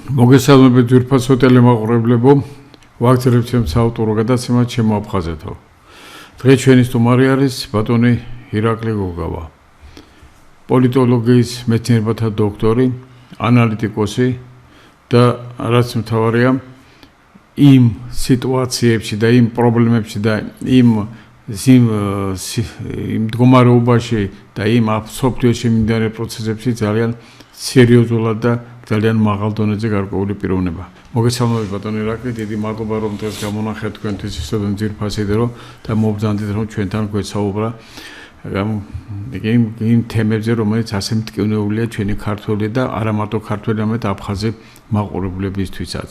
მოგესალმებით ძვირფასო ტელემაყურებლებო, ვაგრძელებთ ჩემს საავტორო გადაცემას ჩემო აფხაზეთო. დღეს ჩვენი სტუმარი არის ბატონი ირაკლი გოგავა. პოლიტოლოგიის მეცნიერებათა დოქტორი, ანალიტიკოსი და რაც მთავარია, იმ სიტუაციებში და იმ პრობლემებში და იმ მდგომარეობაში და იმ სოფლიოში მიმდინარე პროცესებში ძალიან სერიოზულად და ძალიან მაღალ დონეზე გარკვეული პიროვნება. მოგესალმებით ბატონი ირაკლი, დიდი მადლობა რომ დღეს გამონახეთ თქვენთვის ისოდენ ძირფასი რომ და მობრძანდით რომ ჩვენთან გვესაუბრა იმ თემებზე, რომელიც ასე მტკივნეულია ჩვენი ქართველი და არა მარტო ქართველი, არამედ აფხაზი მაყურებლებისთვისაც.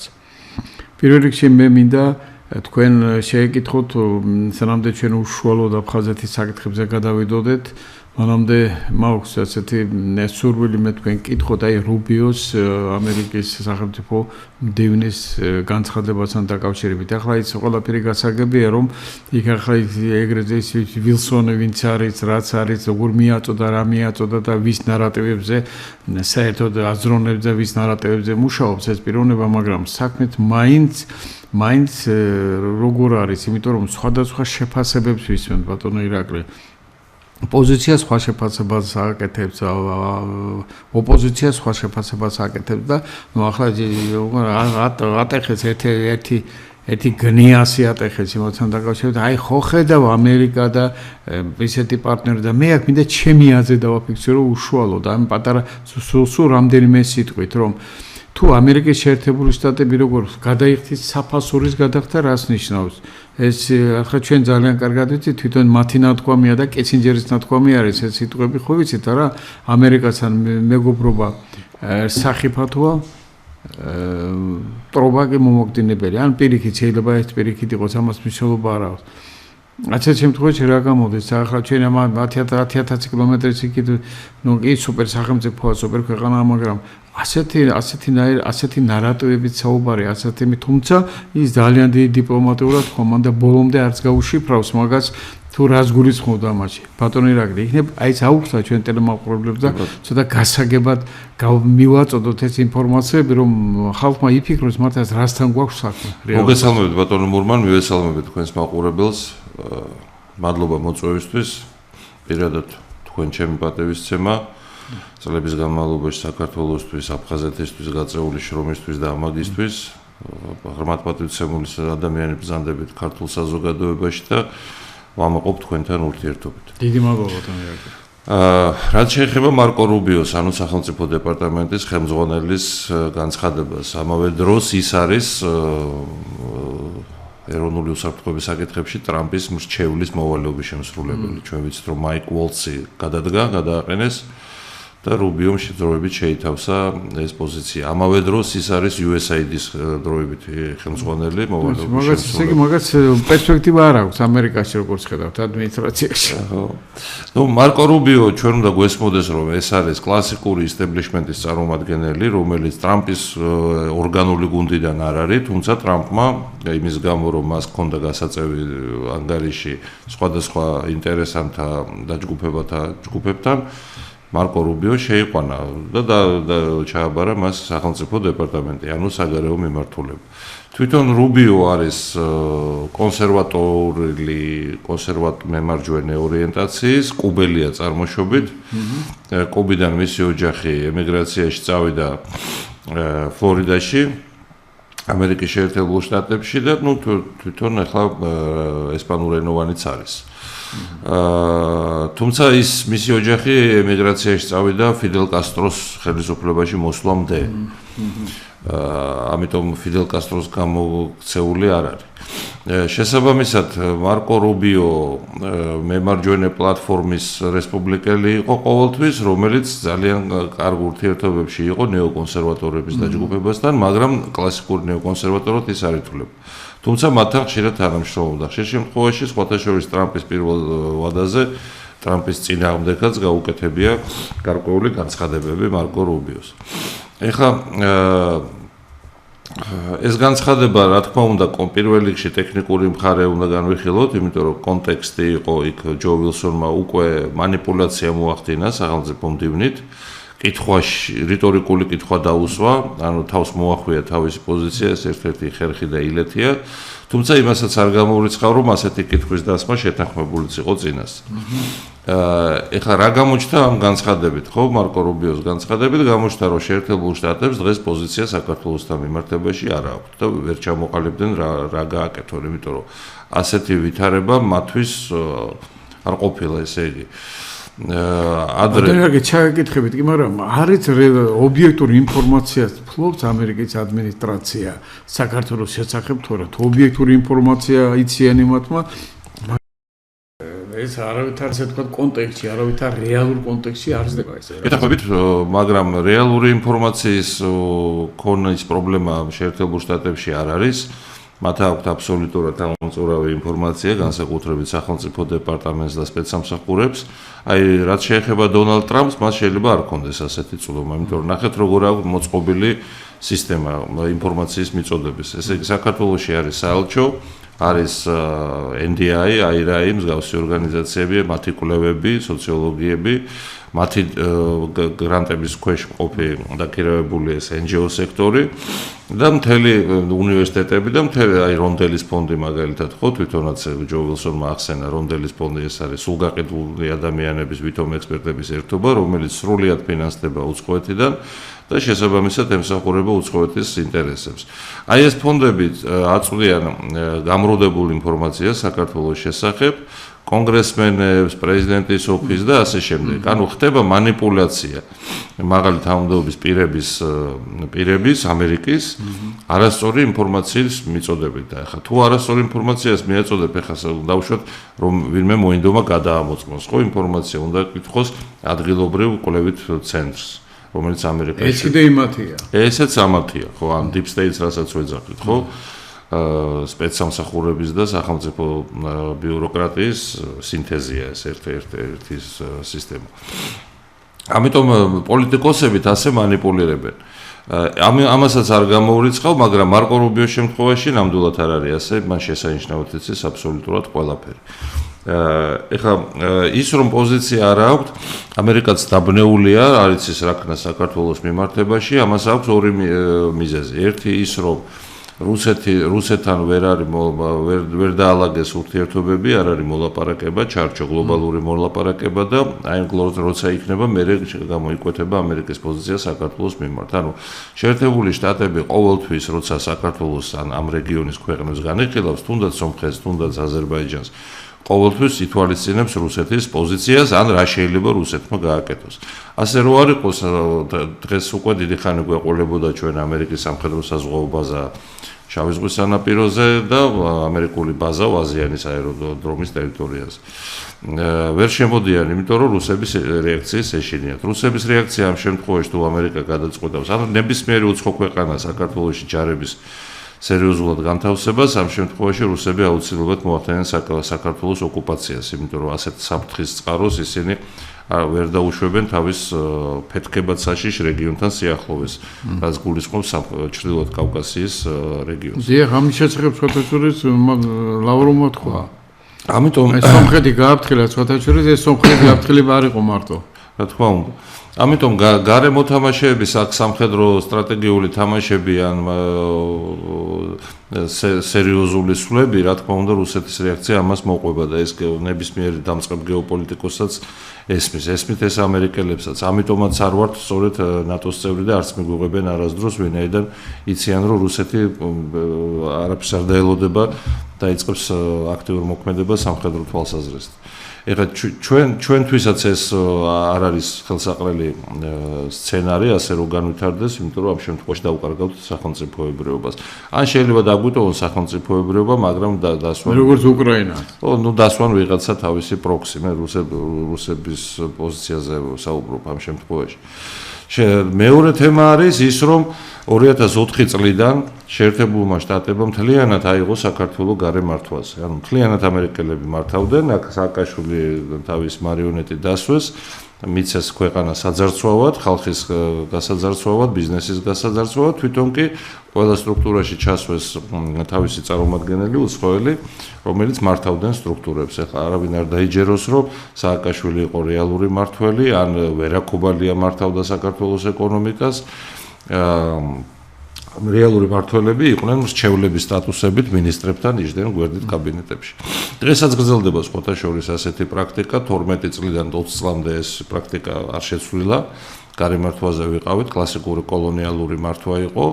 პირველ რიგში მე მინდა თქვენ შეეკითხოთ, სანამდე ჩვენ უშუალოდ აფხაზეთის საკითხებზე გადავიდოდეთ, მანამდე მაქვს ასეთი სურვილი მე თქვენ კითხოთ აი რუბიოს ამერიკის სახელმწიფო მდივნის განცხადებასთან დაკავშირებით. ახლა ის ყველაფერი გასაგებია, რომ იქ ახლა ეგრეთ ის ვილსონი ვინც არის, რაც არის, როგორ მიაწოდა, რა მიაწოდა და ვის ნარატივებზე, საერთოდ აზროვნებზე, ვის ნარატივებზე მუშაობს ეს პიროვნება, მაგრამ საქმეთ მაინც როგორ არის, იმიტომ რომ სხვადასხვა შეფასებებს ვისმენთ ბატონო ირაკლი. ოპოზიცია სხვა შეფასებას აკეთებს, ოპოზიცია სხვა შეფასებას აკეთებს და ახლა ატეხეს ერთი გნიასი ატეხეს იმასთან დაკავშირებით, აი ხო ხედავ ამერიკა და ისეთი პარტნიორი და მე აქ მინდა ჩემი აზრი დავაფიქსირო უშუალოდ, ამ პატარა სულ რამდენიმე სიტყვით, რომ თუ ამერიკის შეერთებული შტატები როგორ გადაიხდით საფასურის გადახდა რას ნიშნავს? ეს ახლა ჩვენ ძალიან კარგად ვიცით, თვითონ მათი ნათქვამია და კესინჯერის ნათქვამი არის ეს სიტყვები, ხო ვიცით რა? ამერიკასთან მეგობრობა სახიფათოა, ტრობა კი მომოկდინებელი. ან პირიქით შეიძლება ეს პირიქით იყოს, ამას მნიშვნელობა არ აქვს. ასეთ შემთხვევაში რა გამოდის? ახლა ჩვენ ამ 10,000 კილომეტრის იქით, ნუ კი სუპერ სახელმწიფოა, სუპერ ქვეყანაა, მაგრამ ასეთი ნარატივებით საუბარი, თუმცა ის ძალიან დიდი დიპლომატიურად ხომ და ბოლომდე არც გაუშიფრავს მაგას, თუ რას გულისხმობდა ამაში. ბატონი ირაკლი, იქნებ აი ეს აუხსნა ჩვენ ტელემაყურებლებს და ცოტა გასაგებად მივაწოდოთ ეს ინფორმაციები, რომ ხალხმა იფიქროს მართლაც რასთან გვაქვს საქმე. მოგესალმებით ბატონო მურმან, მივესალმებით თქვენს მაყურებელს. მადლობა მოწვევისთვის. პირადად თქვენ ჩემი პატივისცემა. წლების განმავლობაში საქართველოსთვის, აფხაზეთისთვის გაწეული შრომისთვის და ამაგისთვის ღრმად პატივისცემული ადამიანები ბრძანდებით ქართულ საზოგადოებაში და ვამაყობ თქვენთან ურთიერთობით. დიდი მადლობა ბატონო ირაკლი. რაც შეეხება მარკო რუბიოს, ანუ სახელმწიფო დეპარტამენტის ხელმძღვანელის განცხადებას, ამავე დროს ის არის ეროვნული უსაფრთხოების საკითხებში ტრამპის მრჩევლის მოვალეობის შემსრულებელი. ჩვენ ვიცით, რომ მაიკ უოლცი გადააყენეს და რუბიომ დროებით შეითავსა ეს პოზიცია. ამავე დროს ის არის USAID-ის დროებით ხელმძღვანელი მოვალეობის. მაგაც პერსპექტივა არ აქვს ამერიკაში როგორც ხედავთ ადმინისტრაციაში. ნუ მარკო რუბიო ჩვენ უნდა გვესმოდეს, რომ ეს არის კლასიკური ისტაბლიშმენტის წარმომადგენელი, რომელიც ტრამპის ორგანული გუნდიდან არ არის, თუმცა ტრამპმა იმის გამო, რომ მას ჰქონდა გასაწევი ანგარიში სხვადასხვა ინტერესანტთა ჯგუფებთან მარკო რუბიო შეიყვანა და ჩააბარა მას სახელმწიფო დეპარტამენტი, ანუ საგარეო მიმართულება. თვითონ რუბიო არის კონსერვატორული ორიენტაციის, კუბელია წარმოშობით. კუბიდან მისი ოჯახი ემიგრაციაში წავიდა ფლორიდაში, ამერიკის შეერთებულ შტატებში და ნუ თვითონ ახლა ესპანურენოვანიც არის. თუმცა ის მისი ოჯახი ემიგრაციაში წავიდა ფიდელ კასტროს ხელისუფლებაში მოსვლამდე. ამიტომ ფიდელ კასტროს გამოქცეული არ არის. შესაბამისად, მარკო რუბიო მემარჯვენე პლატფორმის რესპუბლიკელი იყო ყოველთვის, რომელიც ძალიან კარგ ურთიერთობებში იყო ნეოკონსერვატორების დაჯგუფებასთან, მაგრამ კლასიკური ნეოკონსერვატორად ის არ ითვლება. თუმცა მათთან ხშირად თანამშრომლობდა. ხშირ შემთხვევაში, სხვათა შორის ტრამპის პირველ ვადაზე, ტრამპის წინააღმდეგაც გაუკეთებია გარკვეული განცხადებები მარკო რუბიოს. ეხლა ეს განცხადება, რა თქმა უნდა, პირველ რიგში ტექნიკური მხარე უნდა განვიხილოთ, იმიტომ რომ კონტექსტი იყო იქ ჯო ვილსონმა უკვე მანიპულაცია მოახდინა სახელმწიფო მდივნით. კითხვაში რიტორიკული კითხვა დაუსვა, ანუ თავს მოახვია თავისი პოზიცია, ეს ერთ-ერთი ხერხი და ილეთია. თუმცა იმასაც არ გამოვრიცხავ, რომ ასეთი კითხვის დასმა შეთანხმებულიც იყო წინას. ეხლა რა გამოჩნდა ამ განცხადებით, ხო, მარკო რუბიოს განცხადებით გამოჩნდა, რომ შეერთებულ შტატებს დღეს პოზიცია საქართველოსთან მიმართებაში არ აქვს და ვერ ჩამოყალიბდნენ რა გააკეთონ, იმიტომ რომ ასეთი ვითარება მათთვის არ ყოფილა, ესე იგი. ადრე ჩაგეკითხებით, კი, მაგრამ არის ობიექტური ინფორმაციას ფლობს ამერიკის ადმინისტრაცია საქართველოს შესახებ, თუ არა, თუ ობიექტური ინფორმაცია იციან იმათმა, ეს არავითარ ასე თქვა კონტექსტში, არავითარ რეალურ კონტექსტში არ ზრდება ეს. ეთახმებით, მაგრამ რეალური ინფორმაციის ქონის პრობლემა შეერთებულ შტატებში არ არის. მათ აქვთ აბსოლუტურად ამოწურავი ინფორმაცია, განსაკუთრებით სახელმწიფო დეპარტამენტს და სპეცსამსახურებს. აი, რაც შეეხება დონალდ ტრამპს, მას შეიძლება არ ქონდეს ასეთი წვდომა, იმიტომ რომ ნახეთ, როგორ აქვს მოწყობილი სისტემა ინფორმაციის მიწოდების. ესე იგი, საქართველოში არის საელჩო, არის NDI, IRI, მსგავსი ორგანიზაციები, მათი კვლევები, სოციოლოგიები, მათი გრანტების ქვეშ მყოფი დაქირავებული ეს NGO სექტორი და მთელი უნივერსიტეტები და მთელი აი რონდელის ფონდი მაგალითად ხო თვითონაც ჯო ვილსონმა ახსენა რონდელის ფონდი ეს არის სულგაყიდული ადამიანების ვითომ ექსპერტების ერთობა რომელიც სრულად ფინანსდება უცხოეთიდან და შესაბამისად ემსახურება უცხოეთის ინტერესებს. აი ეს ფონდები აწვდიან გამროდებულ ინფორმაციას საქართველოს შესახებ კონგრესმენებს, პრეზიდენტის ოფისს და ასე შემდეგ. ანუ ხდება манипуляция. მაგალითად თანამდებობის პირების ამერიკის არასწორი ინფორმაციის მიწოდებით და ახლა თუ არასწორი ინფორმაციას მიაწოდებ, ახლა დავუშვათ რომ ვინმე მოინდომა გადაამოწმოს, ხო ინფორმაცია უნდა კითხოს ადგილობრივ კვლევით ცენტრს, რომელიც ამერიკაში. ეს კიდე იმათია. ესეც ამათია, ხო, ან deep state-ს რასაც ვეძახით, ხო? სპეცსამსახურების და სახელმწიფო ბიუროკრატიის სინთეზია ეს ერთ-ერთი სისტემა. ამიტომ პოლიტიკოსებით ასე манипуლირებენ. ამასაც არ გამოვრიცხავ, მაგრამ მარკო რუბიოს შემთხვევაში ნამდვილად არ არის ასე, მან შესანიშნავად იცის აბსოლუტურად ყველაფერი. ეხლა ის რომ პოზიცია არ აქვს, ამერიკაც დაბნეულია, არ იცის რა ქნა საქართველოს მიმართებაში, ამას აქვს ორი მიზეზი. ერთი ის რომ რუსეთთან ვერ დაალაგეს ურთიერთობები, არ არის მოლაპარაკება, ჩარჩო გლობალური მოლაპარაკება და აი როცა იქნება, მერე გამოიკვეთება ამერიკის პოზიცია საქართველოს მიმართ. ანუ შეერთებული შტატები ყოველთვის, როცა საქართველოს ან ამ რეგიონის ქვეყნებს განიხილავს, თუნდაც სომხეთს, თუნდაც აზერბაიჯანს, ყოველთვის ითვალისწინებს რუსეთის პოზიციას, ან რა შეიძლება რუსეთმა გააკეთოს. ასე რომ არ იყოს დღეს უკვე დიდი ხანი გვეყოლებოდა ჩვენ ამერიკის სამხედრო საზღვაო ბაზა შავი ზღვის სანაპიროზე და ამერიკული ბაზა აზიანის აეროდრომის ტერიტორიაზე. ვერ შემოდიან, იმიტომ რომ რუსების რეაქციის ეშინიათ. რუსების რეაქცია ამ შემთხვევაში თუ ამერიკა გადაწყვეტავს, ან ნებისმიერი უცხო ქვეყანა საქართველოში ჯარების სერიოზულად განთავსებას, ამ შემთხვევაში რუსები აუცილებლად მოახდენენ საქართველოს ოკუპაციას, იმიტომ რომ ასეთ საფრთხის წყაროს ისინი ვერ დაუშვებენ თავის ფეთქებად საშიშ რეგიონთან სიახლოვეს, რაც გულისხმობს ჩრდილოეთ კავკასიის რეგიონს. დიახ, ამის შესახებ სხვათაშორის ლავროვმა თქვა. ამიტომ ეს სომხეთი გააფრთხილა სხვათაშორის, ეს სომხეთის გაფრთხილება არ იყო მარტო. რა თქმა უნდა. ამიტომ გარე მოთამაშეები, სამხედრო სტრატეგიული თამაშები ან სერიოზული სვლები, რა თქმა უნდა, რუსეთის რეაქცია ამას მოყვება და ეს ნებისმიერი დამწყებ გეოპოლიტიკოსაც ესმით ეს ამერიკელებსაც. ამიტომაც არ ვართ სწორედ ნატოს წევრი და არც მიგვიღებენ არასდროს ვინაიდან იციან რომ რუსეთი არაფერს არ დაელოდება და იწყებს აქტიურ მოქმედებას სამხედრო თვალსაზრისით. ეხლა ჩვენთვისაც ეს არ არის ხელსაყრელი სცენარი, ასე რომ განვითარდეს, იმიტომ რომ ამ შემთხვევაში დავკარგავთ სახელმწიფოებრიობას. ან შეიძლება დაგვიტოვონ სახელმწიფოებრიობა, მაგრამ დასვან როგორც უკრაინა. ნუ დასვან ვიღაცა თავისი პროქსი, მე რუსების პოზიციაზე საუბრობ ამ შემთხვევაში. მეორე თემა არის ის, რომ 2004 წლიდან შეერთებულმა შტატებმა მთლიანად აიღო საქართველოს გარე მართვაზე. ანუ მთლიანად ამერიკელები მართავდნენ, აქ სააკაშვილი თავის მარიონეტი დასვეს, მიცეს ქვეყანა საძარცვავად, ხალხის გასაძარცვავად, ბიზნესის გასაძარცვავად, თვითონ კი ყველა სტრუქტურაში ჩასვეს თავისი წარმომადგენელი, უცხოელი, რომელიც მართავდნენ სტრუქტურებს. ეხლა არავინ არ დაიჯეროს, რომ სააკაშვილი იყო რეალური მართველი, ან ვერაკუბალია მართავდა საქართველოს ეკონომიკას. რეალური მართველები იყვნენ მრჩევლების სტატუსებით მინისტრებთან იჯდნენ გვერდით კაბინეტებში. დღესაც გრძელდება სხვათა შორის ასეთი პრაქტიკა, 12 წლიდან 20 წლამდე ეს პრაქტიკა არ შეცვლილა. გარემართვაზე ვიყავით, კლასიკური კოლონიალური მართვა იყო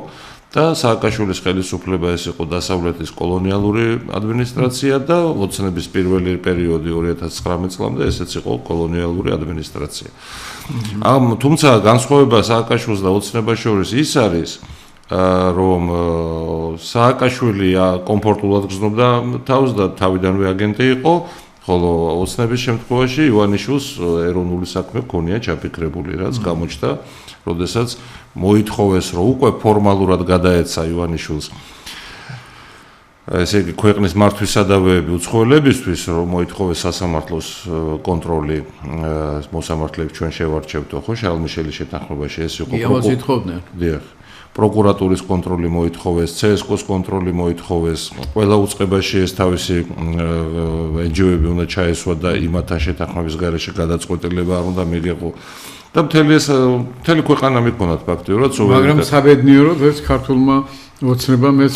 და სააკაშვილის ხელისუფლება ეს იყო დასავლეთის კოლონიალური ადმინისტრაცია და ოცნების პირველი პერიოდი 2019 წლამდე ესეც იყო კოლონიალური ადმინისტრაცია. თუმცა განსხვავება სააკაშვილს და ოცნებას შორის ის არის, რომ სააკაშვილი კომფორტულად გრძნობდა თავს და თავიდანვე აგენტი იყო, ხოლო ოცნების შემთხვევაში ივანიშვილს ეროვნული საქმე ჰქონია ჩაფიქრებული, რაც გამოჩნდა, როდესაც მოითხოვეს, რომ უკვე ფორმალურად გადაეცა ივანიშვილს ესე იგი ქვეყნის მართვის სადავეები უცხოელებისთვის, რომ მოითხოვეს სასამართლოს კონტროლი მოსამართლეებს ჩვენ შევარჩევთო, ხო, შარლ მიშელის შეთანხმებაში ეს იყო პროკურატურის კონტროლი მოითხოვეს, CSKO-ს კონტროლი მოითხოვეს, ყველა უწყებაში ეს თავისი NGO-ები უნდა ჩაესვა და იმათან შეთანხმების გარეშე გადაწყვეტილება არ უნდა მიიღო. და მთელი ქვეყანა მიქონათ ფაქტიურად, მაგრამ საბედნიეროდ ეს ქართულმა ოცნებამ ეს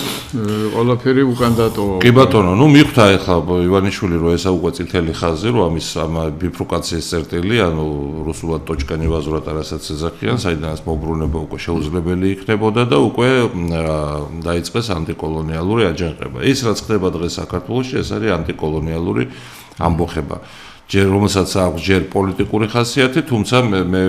ყველაფერი უკან დატოვა. კი ბატონო, ნუ მიხვდა ახლა ივანიშვილი რომ ესა უკვე წითელი ხაზი, რომ ამის ბიფრუკაციის წერტილი, ანუ რუსულად ტოჩკანი ვაზურად არასაც ეძახიან, საიდანაც მოbrunება უკვე შეუძლებელი იქნებოდა და უკვე დაიწყეს ანტიკოლონიალური აჯანყება. ის რაც ხდება დღეს საქართველოში, ეს არის ანტიკოლონიალური ამბოხება. რომელსაც აქვს ჯერ პოლიტიკური ხასიათი, თუმცა მე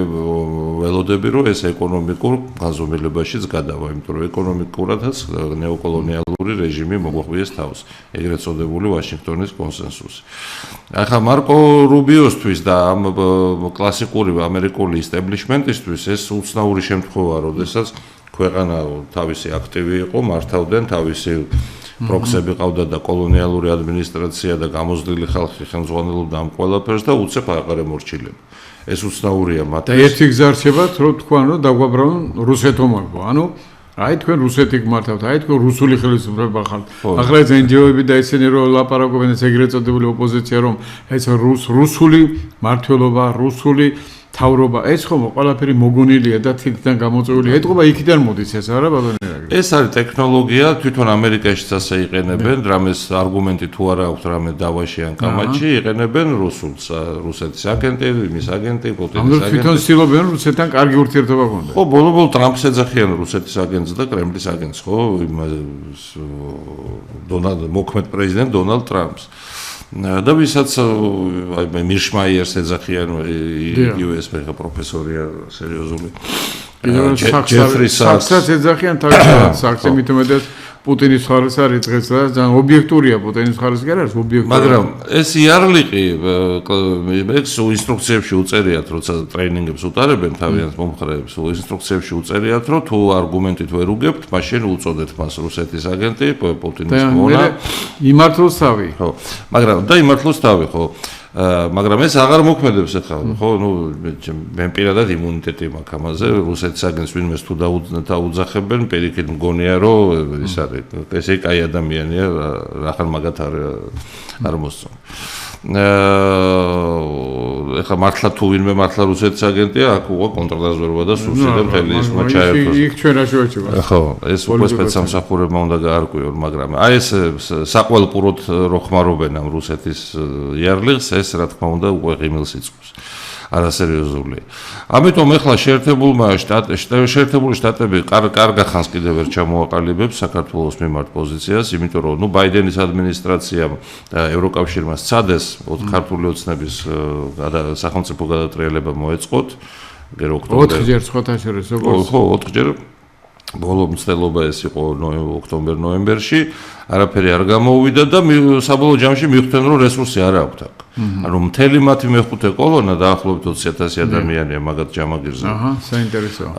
ველოდები, რომ ეს ეკონომიკურ განზომილებაშიც გადავა, იმიტომ რომ ეკონომიკურადაც ნეოკოლონიალური რეჟიმი მოგვახვიეს თავს, ეგრეთ წოდებული ვაშინგტონის კონსენსუსი. ახლა მარკო რუბიოსთვის და ამ კლასიკური ამერიკული ისტაბლიშმენტისთვის ეს უცნაური შემთხვევა, როდესაც ქვეყანა თავისი აქტივი იყო, მართავდნენ თავისი პროქსები ყავდა და კოლონიალური ადმინისტრაცია და გამოზრდილი ხალხი ხელმძღვანელობდა ამ ყველაფერს და უცებ აღარ ემორჩილება. ეს უცნაურია მათ. და ერთი გზა რჩებათ, რომ თქვან რომ დაგვაბრალონ რუსეთომაგო. ანუ აი თქვენ რუსეთი გმართავთ, აი თქვენ რუსული ხელისუფლება ხართ. ახლა ეს NGO-ები და ისინი რომ ლაპარაკობენ ეს ეგრეთ წოდებული ოპოზიცია რომ ეს რუსული მართლობა, რუსული თავრობა, ეს ხომ ყველაფერი მოგონილია და თითქოს გამოწვეული. ეთყობა იქიდან მოდის ეს არა ბატონო? ეს არის ტექნოლოგია, თვითონ ამერიკაშიც ასე იყენებენ, რამეს არგუმენტი თუ არა აქვს რამე დავაში ან კამაჩი, იყენებენ რუსულს, რუსეთის აგენტი, იმის აგენტი, პუტინის აგენტი. თვითონ ცდილობენ რუსეთთან კარგი ურთიერთობა გქონდეს. ხო, ბოლო-ბოლო ტრამპს ეძახიან რუსეთის აგენტს და კრემლის აგენტს, ხო, მოქმედ პრეზიდენტ დონალდ ტრამპს. და ვისაც აი მირშმაიერს ეძახიან, იგივე ეს მე პროფესორია სერიოზული. ჯეფრი საქსს ეძახიან თავისუფლად საქსი მithumedes პუტინის ხარეს არის დღეს და ძალიან ობიექტურია პუტინის ხარეს კი არის ობიექტური. მაგრამ ეს იარლიყი ეს ინსტრუქციებში უწერიათ, როცა ტრეინინგებს უტარებენ თავიანთ მომხრეებს, ინსტრუქციებში უწერიათ, რომ თუ არგუმენტით ვერ უგებთ, მაშინ უწოდეთ მას რუსეთის აგენტი, პუტინის მონა. იმართლოს თავი. ხო, მაგრამ და იმართლოს თავი, ხო. მაგრამ ეს აღარ მოქმედებს ახლა, ხო, ნუ მე პირადად იმუნიტეტი მაქვს ამაზე, რუსეთის აგენტს ვინმეს თუ დაუძახებენ, პირიქით მგონია, რომ ეს არის, ესე კაი ადამიანია, ახლა მაგათ არ მოსწონს. ეხლა მართლა თუ ვინმე მართლა რუსეთის აგენტია, აქ უკვე კონტრდაზვერვა და სუსტი მთელი ის მოჩაერთოს. იქ ჩვენ რა შევეჩება. ხო, ეს უკვე სპეცსამსახურებმა უნდა გაარკვიონ, მაგრამ აი ეს საყველპუროდ რო ხმარობენ ამ რუსეთის იარლიღს, ეს რა თქმა უნდა უკვე ღიმილს იწვევს. არასერიოზულია. ამიტომ ეხლა შეერთებული შტატები კარგა ხანს კიდევ ვერ ჩამოაყალიბებს საქართველოს მიმართ პოზიციას, იმიტომ რომ ნუ ბაიდენის ადმინისტრაციამ და ევროკავშირმა სცადეს ქართული ოცნების სახელმწიფო გადატრიალება მოეწყოთ. 4 ჯერ სხვათა შორის როგორც ხო 4 ჯერ ბოლო მცდელობა ეს იყო ოქტომბერ-ნოემბერში. არაფერი არ გამოუვიდა და საბოლოო ჯამში მიხვდნენ რომ რესურსი არ აქვთ აქ. ანუ მთელი მათი მეხუთე კოლონა დაახლოებით 20,000 ადამიანია მაგათ ჯამაგირზე. აჰა, საინტერესოა.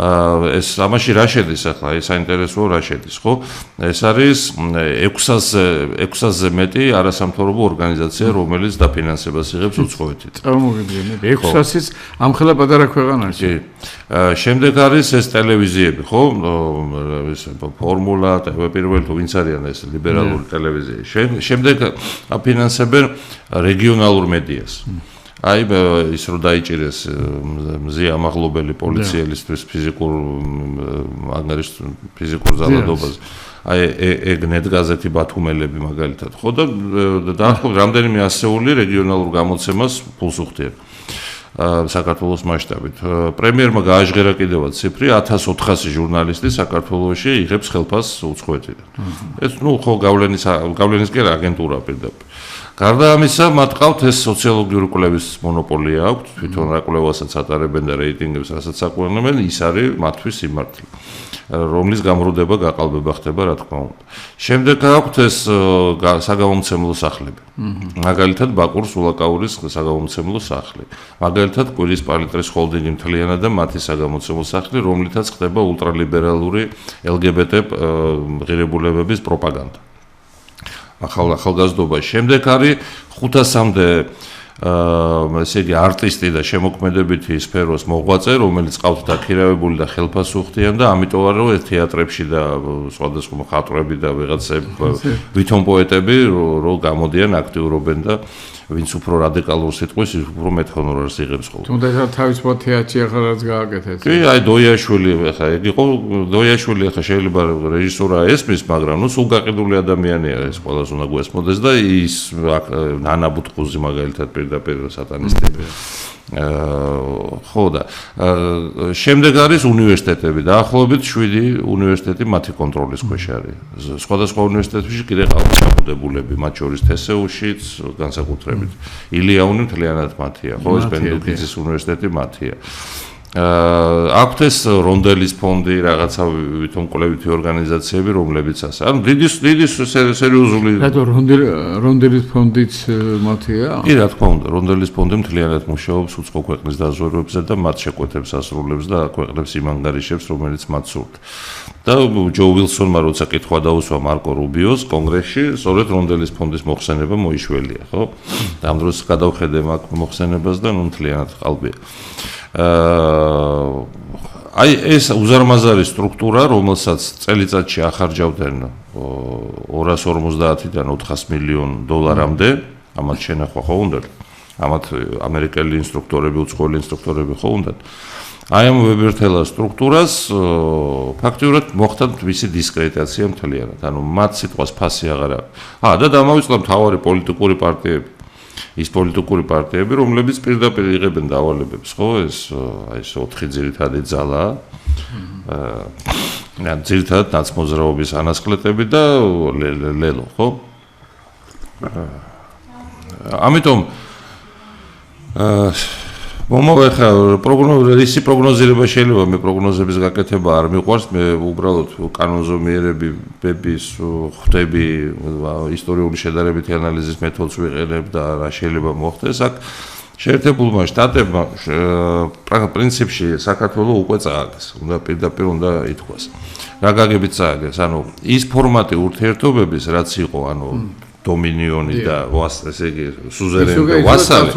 ეს ამაში რა შედის ახლა? ეს საინტერესოა რა შედის, ხო? ეს არის 600-ზე მეტი არასამთავრობო ორგანიზაცია, რომელიც დაფინანსებას იღებს უცხოეთით. წარმოგიდგენთ, 600-იც ამხელა პატარა ქვეყანაში. კი. შემდეგ არის ეს ტელევიზიები, ხო? ეს ფორმულა, პირველ თუ ვინც არიან ეს ლიბერალური ტელევიზია. შემდეგ აფინანსებენ რეგიონალურ მედიას. აი ის რომ დაიჭირეს მზიამაღლობელი პოლიციელისთვის ფიზიკურ ზალადობაზე. აი ეგნეთ გაზეთი ბათუმელები მაგალითად, ხო და დაახლოებით რამდენიმე ასეული რეგიონალურ გამოცემას ფულს უხდიან. საქართველოს მასშტაბით. პრემიერმა გააჟღერა კიდევაც ციფრი 1400 ჟურნალისტი საქართველოში იღებს ხელფასს უცხოეთიდან. ეს ხო გავლენის კი აგენტურა პირდაპირ. გარდა ამისა, მათ ყავთ ეს სოციოლოგიური კვლევის მონოპოლია აქვთ, თვითონ რა კვლევასაც ატარებენ და რეიტინგებს რასაც აკვირნებენ, ის არის მათთვის სიმართლე, რომლის გამრუდება გაყალბება ხდება, რა თქმა უნდა. შემდეგ აქვთ ეს საგამომცემლო სახლები. მაგალითად, ბაკურ სულაკაურის საგამომცემლო სახლი. მაგალითად, კვირის პალიტრის ჰოლდინგი მთლიანად და მათი საგამომცემლო სახლი, რომლითაც ხდება ულტრალიბერალური LGBT ღირებულებების პროპაგანდა. ახალგაზრდობა. შემდეგ არის 500-მდე ესე იგი არტისტი და შემოქმედებითი სფეროს მოღვაწე, რომელიც ყავთ დაქირავებული და ხელფასს უხდიან და ამიტომ რომ ეს თეატრებში და სხვადასხვა მხატვრები და ვიღაცები ვითომ პოეტები რომ გამოდიან აქტიურობენ და ვინც უფრო რადიკალურ სიტყვის, ის უფრო მეტ ჰონორარს იღებს ხოლმე. თუნდაც თავისუფალ თეატრში ახლა რაც გააკეთეთ. კი, აი დოიაშვილი ახლა ეგ იყო დოიაშვილი ახლა შეიძლება რეჟისორა ესმის, მაგრამ ნუ სულ გაყიდული ადამიანია, ეს ყველას უნდა გვესმოდეს და ის ნანა ბუტყუზი მაგალითად პირდაპირ სატანისტები. ხო და შემდეგ არის უნივერსიტეტები, დაახლოებით 7 უნივერსიტეტი მათი კონტროლის ქვეშ არის. სხვადასხვა უნივერსიტეტებში კიდე ყავთ ჩაბუდებულები, მათ შორის თესეუშიც განსაკუთრებით. ილიაუნი მთლიანად მათია, ხო, ეს პენდუკიძის უნივერსიტეტი მათია. აქვთ ეს რონდელის ფონდი, რაღაცა ვითომ კვლევითი ორგანიზაციები, რომლებიც ასე. ანუ დიდი სერიოზული რატო რონდელის ფონდიც მათია? კი, რა თქმა უნდა, რონდელის ფონდი მთლიანად მუშაობს უცხო ქვეყნის დაზვერვებზე და მათ შეკვეთებს ასრულებს და აკვეყნებს იმ ანგარიშებს, რომელიც მათ სურთ. და ჯო ვილსონმა როცა კითხვა დაუსვა მარკო რუბიოს კონგრესში, სწორედ რონდელის ფონდის მოხსენება მოიშველია, ხო? ამ დროს გადავხედე მაგ მოხსენებას და ნუ მთლიანად ყალბია. აი ეს უზარმაზარი სტრუქტურა, რომელსაც წელიწადში ახარჯავდნენ 250-დან 400 მილიონ დოლარამდე, ამათ შენახვა ხო უნდათ? ამათ ამერიკელი ინსტრუქტორები, უცხოელი ინსტრუქტორები ხო უნდათ? აი ამ ვებერთელა სტრუქტურას ფაქტიურად მოხდა მისი დისკრედიტაცია მთლიანად. ანუ მათ სიტყვას ფასი აღარ აქვს. და დამავიწყდა მთავარი პოლიტიკური პარტიები. ის პოლიტიკური პარტიები, რომლებიც პირდაპირ იღებენ დავალებებს, ხო, ეს 4 ძირითადი ძალაა. ძირითადად ნაცმოძრაობის ანასკლეტები და ლელო, ხო? ამიტომ მომავეხა ისი პროგნოზირება შეიძლება მე პროგნოზების გაკეთება არ მიყვარს, მე უბრალოდ კანონზომიერებების ხვდები, ისტორიული შედარებითი ანალიზის მეთოდს ვიყენებ და რა შეიძლება მოხდეს აქ. შეერთებულმა შტატებმა პრინციპში საქართველოს უკვე წააგეს, უნდა პირდაპირ უნდა ითქვას. რა გაგებით წააგეს? ანუ ის ფორმატი ურთიერთობების, რაც იყო, ანუ დომინიონი და ესე იგი სუზერენი და ვასალი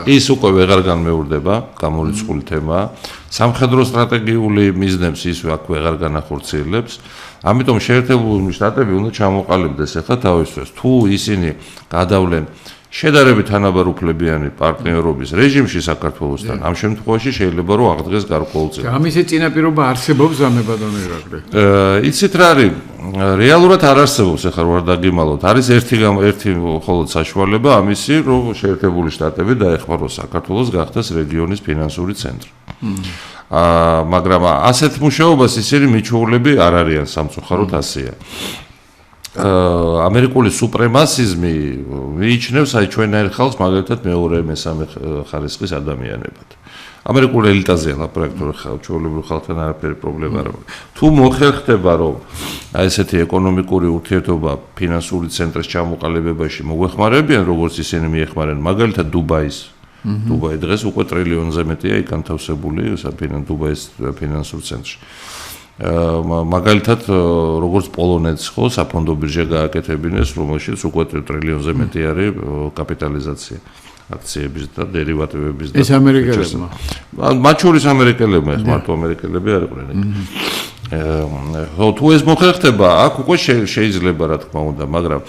ის უკვე ვეღარ განმეორდება, გამორიცხული თემაა. სამხედრო სტრატეგიული მიზნებს ის აქ ვეღარ განახორციელებს. ამიტომ შეერთებული შტატები უნდა ჩამოყალიბდეს ახლა თავისთვის. თუ ისინი გადავლენ შედარებით თანაბარუფლებიანი პარტნიორობის რეჟიმში საქართველოსთან, ამ შემთხვევაში შეიძლება რომ აღდგეს გარკვეულწილად. ამისი წინაპირობა არსებობს ამებადონ ირაკლი. იცით რა არის? რეალურად არ არსებობს, ახლა ვარ დაგიმალოთ. არის ერთი მხოლოდ საშუალება ამისი, რომ შეერთებული შტატები დაეხმაროს საქართველოს გახდეს რეგიონის ფინანსური ცენტრი. მაგრამ ასეთ მუშაობას ისინი მიჩვეულები არ არიან სამწუხაროდ ასეა. ამერიკული სუპრემასიზმი მიიჩნევს აი ჩვენაერ ხალხს მაგალითად მეორე, მესამე ხარისხის ადამიანებად. ამერიკული ელიტაზეა ლაპარაკი, ჩვეულებრივ ხალხთან არაფერი პრობლემა არ აქვს. თუ მოხერხდება, რომ აი ესეთი ეკონომიკური ურთიერთობა ფინანსური ცენტრის ჩამოყალიბებაში მოგვეხმარებიან, როგორც ისინი მიეხმარებიან, მაგალითად დუბაის. დუბაი დღეს უკვე ტრილიონზე მეტია იქ განთავსებული დუბაის ფინანსურ ცენტრში. მაგალითად როგორც პოლონეთს ხო საფონდო ბირჟა გააკეთებინეს, რომელშიც უკვე ტრილიონზე მეტი არის კაპიტალიზაცია აქციების და დერივატივების და ეს ამერიკელებმა. მათ შორის ამერიკელებმა, მარტო ამერიკელები არ იყვნენ. თუ ეს მოხერხდება, აქ უკვე შეიძლება რა თქმა უნდა, მაგრამ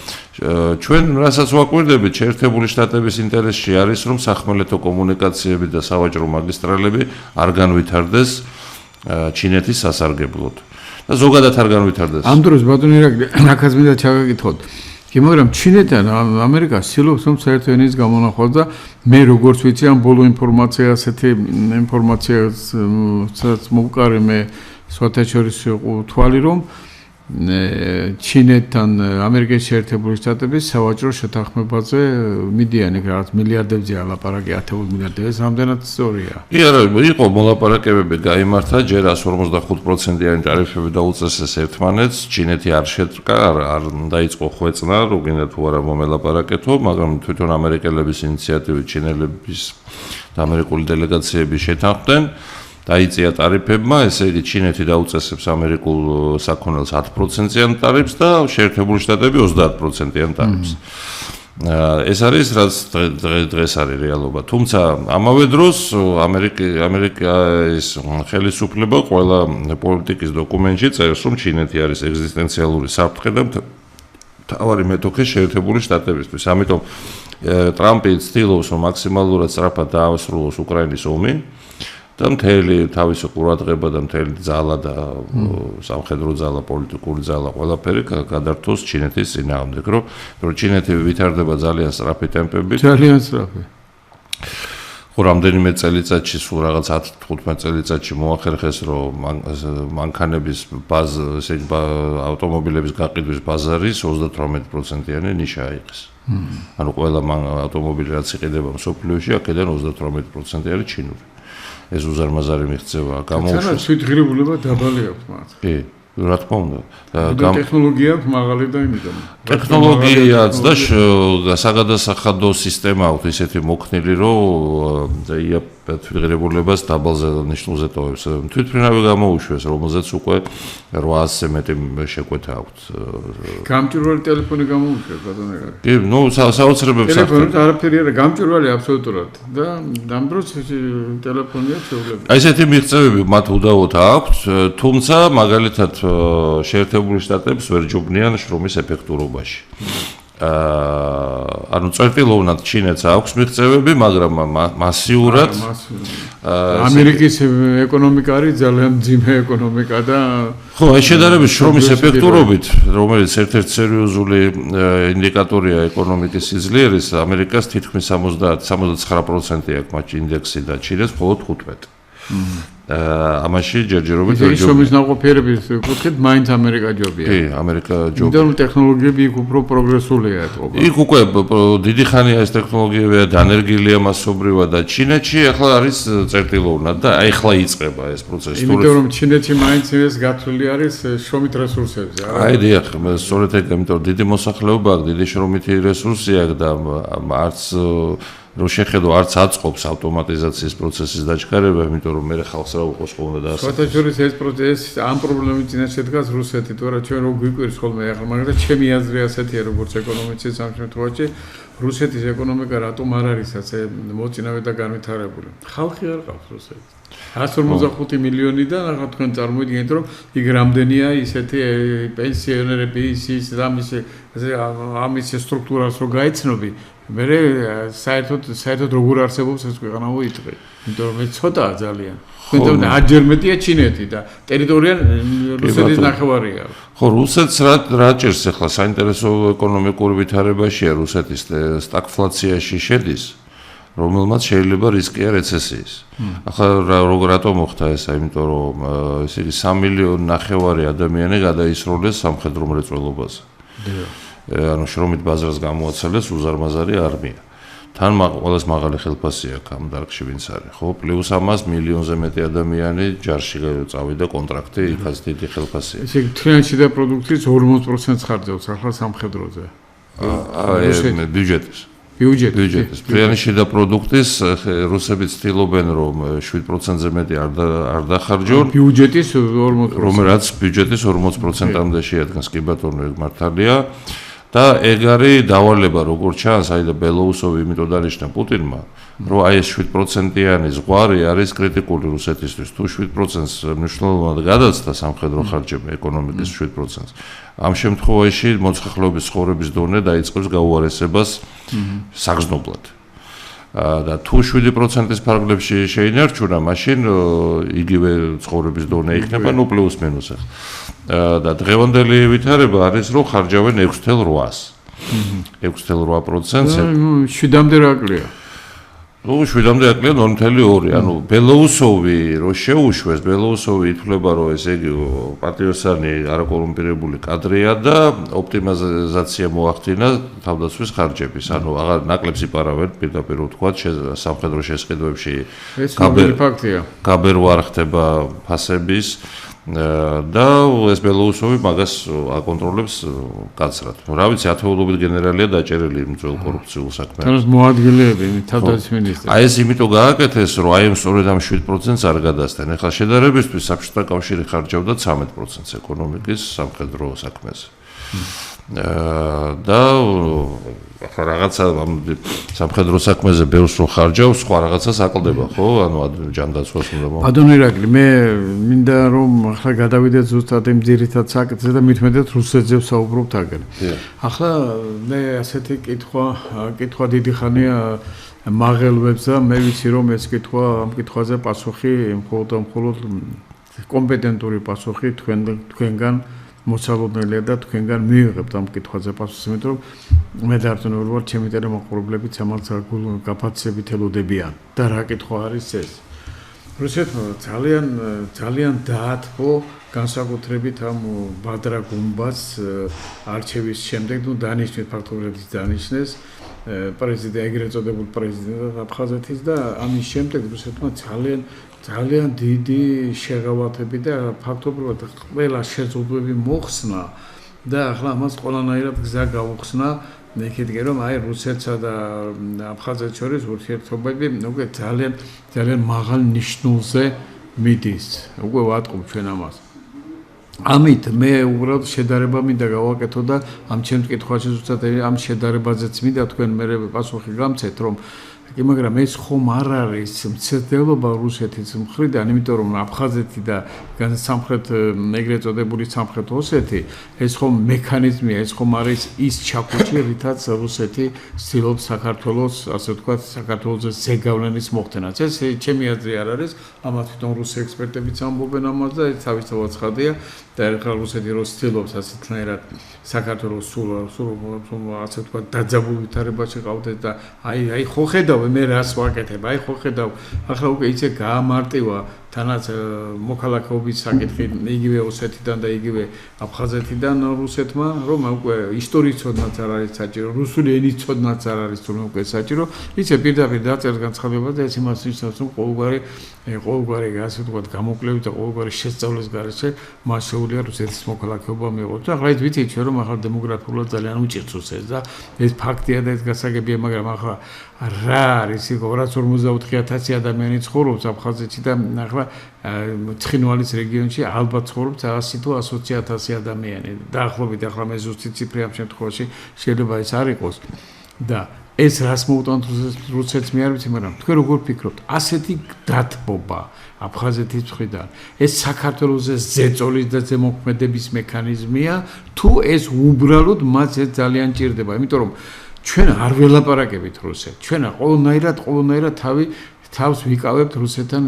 ჩვენ რასაც ვაკვირდებით, შეერთებული შტატების ინტერესში არის, რომ სახმელეთო კომუნიკაციები და სავაჭრო მაგისტრალები არ განვითარდეს ჩინეთის სასარგებლოდ. და ზოგადად არ განვითარდეს. ამ დროს ბატონო ირაკლი, რაკაც მინდა ჩაგაკითხოთ. კი, მაგრამ ჩინეთთან ამერიკა ცდილობს რომ საერთო ენის გამონახვას და მე როგორც ვიცი ამ ბოლო ინფორმაცია ასეთი ინფორმაციასაც მოვყარე მე სვათაშორის თვალი რომ ჩინეთთან ამერიკის შეერთებული შტატების სავაჭრო შეთანხმებაზე მიდიან იქ რაღაც მილიარდებზე ლაპარაკი 10 მილიარდზე რამდენად სწორია? კი არა, იყო მოლაპარაკებები გაიმართა, ჯერ 155%-იანი ტარიფები დაუწესეს ერთმანეთს, ჩინეთი არ შედგა, არ დაიწყო ხვეწნა, რო გინდა თუ არა მომელაპარაკეთო, მაგრამ თვითონ ამერიკელების ინიციატივით ჩინელების და ამერიკული დელეგაციები შეთანხმდნენ. დაიწია ტარიფებმა, ესე იგი ჩინეთი დაუწესებს ამერიკულ საქონელს 10%-იან ტარიფს და შეერთებული შტატები 30%-იან ტარიფს. ეს არის რაც დღეს არის რეალობა. თუმცა ამავე დროს ამერიკის ხელისუფლება ყველა პოლიტიკის დოკუმენტში წერს, რომ ჩინეთი არის ეგზისტენციალური საფრთხე და მთავარი მეტოქე შეერთებული შტატებისთვის. ამიტომ ტრამპი ცდილობს, რომ მაქსიმალურად სწრაფად დაასრულოს უკრაინის ომი. და მთელი თავისი ყურადღება და მთელი ძალა და სამხედრო ძალა, პოლიტიკური ძალა ყველაფერი გადართოს ჩინეთის წინააღმდეგ, რომ ჩინეთი ვითარდება ძალიან სწრაფი ტემპებით. ძალიან სწრაფი. ხო, რამდენიმე წელიწადში, სულ რაღაც 10-15 წელიწადში მოახერხეს, რომ მანქანების ესე იგი ავტომობილების გაყიდვის ბაზარი 38%-იანი ნიშა აიღეს. ანუ ყველა ავტომობილი რაც იყიდება მსოფლიოში, აქედან 38% არის ჩინური. ეს უზარმაზარი მიღწევა გამოუშვეს. თვითღირებულება დაბალი აქვს მათ. კი, რა თქმა უნდა. ტექნოლოგია აქვს მაღალი და იმედო. ტექნოლოგიაც და საგადასახადო სისტემა აქვს ისეთი მოქნილი, რომ თვითღირებულებას დაბალზე ნიშნულზე ტოვებს. თვითმფრინავი გამოუშვეს, რომელზეც უკვე 800-ზე მეტი შეკვეთა აქვს. გამჭვირვალე ტელეფონი გამოუშვეს ბატონო. კი, ნუ საოცრებებს აქვს. ტელეფონი არაფერი არა, გამჭვირვალე აბსოლუტურად და ამ დროს ტელეფონია შეუძლებელი. აი ესეთი მიღწევები მათ უდავოდ აქვს, თუმცა მაგალითად შეერთებული შტატებს ვერ ჯობნიან შრომის ეფექტურობაში. ანუ წერტილოვნად ჩინეთს აქვს მიღწევები, მაგრამ მასიურად ამერიკის ეკონომიკა არის ძალიან მძიმე ეკონომიკა და ხო, აი შედარებით შრომის ეფექტურობით, რომელიც ერთ-ერთი სერიოზული ინდიკატორია ეკონომიკის სიძლიერის, ამერიკას თითქმის 70-79% აქვს მათ ინდექსი და ჩინეთს მხოლოდ 15%. ამაში ჯერჯერობით შრომის ნაყოფიერების კუთხით მაინც ამერიკა ჯობია. კი, ამერიკა ჯობია. იმიტომ რომ ტექნოლოგიები იქ უფრო პროგრესულია ეთყობა. იქ უკვე დიდი ხანია ეს ტექნოლოგიებია დანერგილია მასობრივად და ჩინეთში ახლა არის წერტილოვნად და აი ახლა იწყება ეს პროცესი. იმიტომ რომ ჩინეთში მაინც ეს გათვლილი არის შრომით რესურსებზე. აი დიახ, სწორედ ეგ, იმიტომ დიდი მოსახლეობა აქვს, დიდი შრომითი რესურსი აქვს და არც რომ შეხედო არც აწყობს ავტომატიზაციის პროცესის დაჩქარება, იმიტომ რომ მე ხალხს რა უყოს ხოლმე და ასე. შეთანხმების ეს პროცესი ამ პრობლემის წინაშე დგას რუსეთი, თორე ჩვენ რო გვიკვირს ხოლმე ახლა, მაგრამ ჩემი აზრი ასეთია, როგორც ეკონომისტის ამ შემთხვევაში, რუსეთის ეკონომიკა რატომ არ არის ასე მოწინავე და განვითარებული? ხალხი არ ყავს რუსეთში. 155 მილიონი და რა თქვენ წარმოიდგინეთ, რომ იქ რამდენია ისეთი პენსიონერები, ის ამის სტრუქტურას რო გაიცნობი, მე საერთოდ როგორ არსებობს ეს ქვეყანა უიტყვი. იმიტომ რომ ეს ცოტაა ძალიან. თქვენ აჯერ მეტია ჩინეთი და ტერიტორია რუსეთის ნახევარია. ხო, რუსეთს რა ჭერს ახლა საინტერესო ეკონომიკური ვითარებაშია რუსეთის სტაგფლაციაში შედის. რომელმაც შეიძლება რისკია რეცესიის. ახლა რატომ მოხდა ესა? იმიტომ რომ ესე იგი 3,5 მილიონი ადამიანი გადაისროლეს სამხედრო მრეწველობაზე. ანუ შრომით ბაზარს გამოაცალეს უზარმაზარი არმია. თან ყველას მაღალი ხელფასი აქვს ამ დარგში ვინც არის, ხო? პლუს ამას მილიონზე მეტი ადამიანი ჯარში წავიდა კონტრაქტი, იქაც დიდი ხელფასია. ესე იგი თლიანში და პროდუქტის 40%-ს ხარჯავს ახლა სამხედროზე. ბიუჯეტის. ბიუჯეტის. თლიანი და პროდუქტის რუსები ცდილობენ რომ 7%-ზე მეტი არ დახარჯონ. ბიუჯეტის 40%. რომელიც ბიუჯეტის 40%-ამდე შეადგენს, კი ბატონო, ეგ მართალია. და ეგ არის დავალება როგორც ჩანს, აი და ბელოუსოვი იმიტომ დანიშნა პუტინმა, რომ აი ეს 7%-იანი ზღვარი არის კრიტიკული რუსეთისთვის. თუ 7%-ს მნიშვნელოვნად გადაცდა სამხედრო ხარჯები ეკონომიკის 7%-ს, ამ შემთხვევაში მოცხახლეობის ცხოვრების დონე დაიწყებს გაუარესებას საგრძნობლად. და თუ 7%-ის ფარგლებში შეინარჩუნა, მაშინ იგივე ცხოვრების დონე იქნება, ნუ პლუს მინუს ახლა. და დღევანდელი ვითარება არის რომ ხარჯავენ 6.8%. 6.8%. ნუ 7-მდე რა აკლია? ნუ 7-მდე აკლია 0.2. ანუ ბელოუსოვი რო შეუშვეს, ბელოუსოვი ითვლება რომ ესე იგი პატრიოტსანი არაკორუმპირებული კადრია და ოპტიმიზაცია მოახდინა თავდაცვის ხარჯების. ანუ აღარ ნაკლებს იპარავენ პირდაპირ ვთქვათ სამხედრო შესყიდვებში. ეს ნამდვილი ფაქტია. გაბერვა არ ხდება ფასების და ეს ბელოუსოვი მაგას აკონტროლებს კაცრად. რა ვიცი, ათეულობით გენერალია დაჭერილი იმ ძველ კორუფციულ საქმეებში. თანაც მოადგილეები, თავდაცვის მინისტრი. აი ეს იმიტომ გააკეთეს, რომ აი ამ სწორედ ამ 7%-ს არ გადასცენ. ეხლა შედარებისთვის საბჭოთა კავშირი ხარჯავდა 13%-ს ეკონომიკის სამხედრო საქმეზე. და ახლა რაღაცა სამხედრო საქმეზე ბევრს რო ხარჯავს, სხვა რაღაცას აკლდება, ხო? ანუ ჯანდაცვას უნდა მოვა. ბატონო ირაკლი, მე მინდა რომ ახლა გადავიდეთ ზუსტად იმ ძირითად საკითხზე და მithumetet რუსეთზე ვსაუბრობთ აგერ. ახლა მე ასეთი კითხვა დიდი ხანია მაღელვებს და მე ვიცი რომ ეს ამ კითხვაზე პასუხი მხოლოდ კომპეტენტური პასუხი თქვენგან მოცალობნელია და თქვენგან მივიღებთ ამ კითხვაზე პასუხს, იმიტომ რომ მე დარწმუნებული ვარ, ჩემი ტელემოყურებლები ამალ გაფაცებით ელოდებიან. და რა კითხვა არის ეს? რუსეთმა ძალიან დაათბო განსაკუთრებით ამ ბადრა გუმბას არჩევის შემდეგ, ნუ დანიშნეს ფაქტობრივად დანიშნეს ეგრეთ წოდებულ პრეზიდენტად აფხაზეთის და ამის შემდეგ რუსეთმა ძალიან დიდი შეღავათები და ფაქტობრივად ყველა შეზღუდვები მოხსნა და ახლა ამას ყველანაირად გზა გაუხსნა. მე ვქეთე რომ აი რუსეთსა და აფხაზეთს შორის ურთიერთობები უკვე ძალიან მაღალ ნიშნულზე მიდის. უკვე ვატყობ ჩვენ ამას. ამით მე უბრალოდ შედარება მინდა გავაკეთო და ამ ჩემს კითხვაში ზუსტად ამ შედარებაზეც მინდა თქვენ მე პასუხი გამცეთ რომ მაგრამ ეს ხომ არ არის მცდელობა რუსეთის მხრიდან, იმიტომ რომ აფხაზეთი და სამხრეთ ეგრეთ წოდებული სამხრეთ ოსეთი ეს ხომ მექანიზმია, ეს ხომ არის ის ჩაქუჩი, რითაც რუსეთი ცდილობს საქართველოს, ასე ვთქვათ, საქართველოს ზეგავლენის მოხდენას. ეს ჩემი აზრი არ არის, ამათ თვითონ რუსი ექსპერტებიც ამბობენ ამას და ეს თავისთავად ცხადია და ახლა რუსეთი რო ცდილობს ასეთნაირად საქართველოს სულ ასე ვთქვათ დაძაბულ ვითარებაში ყავდეს და აი ხო ხედავ მე რას ვაკეთებ, აი ხო ხედავ, ახლა უკვე ისე გაამარტივა თანაც მოქალაქეობის საკითხი იგივე ოსეთიდან და იგივე აფხაზეთიდან რუსეთმა, რომ უკვე ისტორიის ცოდნაც არ არის საჭირო, რუსული ენის ცოდნაც არ არის თუნდაც უკვე საჭირო, ისე პირდაპირ დაწერს განცხადება და ეს იმას ნიშნავს, რომ ყოველგვარი ასე ვთქვათ გამოკვლევით და ყოველგვარი შესწავლის გარეშე მას შეუძლია რუსეთის მოქალაქეობა მიიღოს. და ახლა ვიცით ჩვენ რომ ახლა დემოგრაფიულად ძალიან უჭირს რუსეთს და ეს ფაქტია და ეს გასაგებია, მაგრამ ახლა რა არის იქ 254,000 ადამიანი ცხოვრობს აფხაზეთში და ახლა ცხინვალის რეგიონში ალბათ ცხოვრობს 100 თუ 120,000 ადამიანი. დაახლოებით ახლა მე ზუსტი ციფრი ამ შემთხვევაში შეიძლება ეს არ იყოს. და ეს რას მოუტანთ რუსეთს მე არ ვიცი, მაგრამ თქვენ როგორ ფიქრობთ? ასეთი დათბობა აფხაზეთის მხრიდან ეს საქართველოს ზეწოლის და ზემოქმედების მექანიზმია თუ ეს უბრალოდ მას ძალიან ჭირდება, იმიტომ რომ ჩვენ არ ველაპარაკებით რუსეთს. ჩვენ ყოველნაირად თავს ვიკავებთ რუსეთთან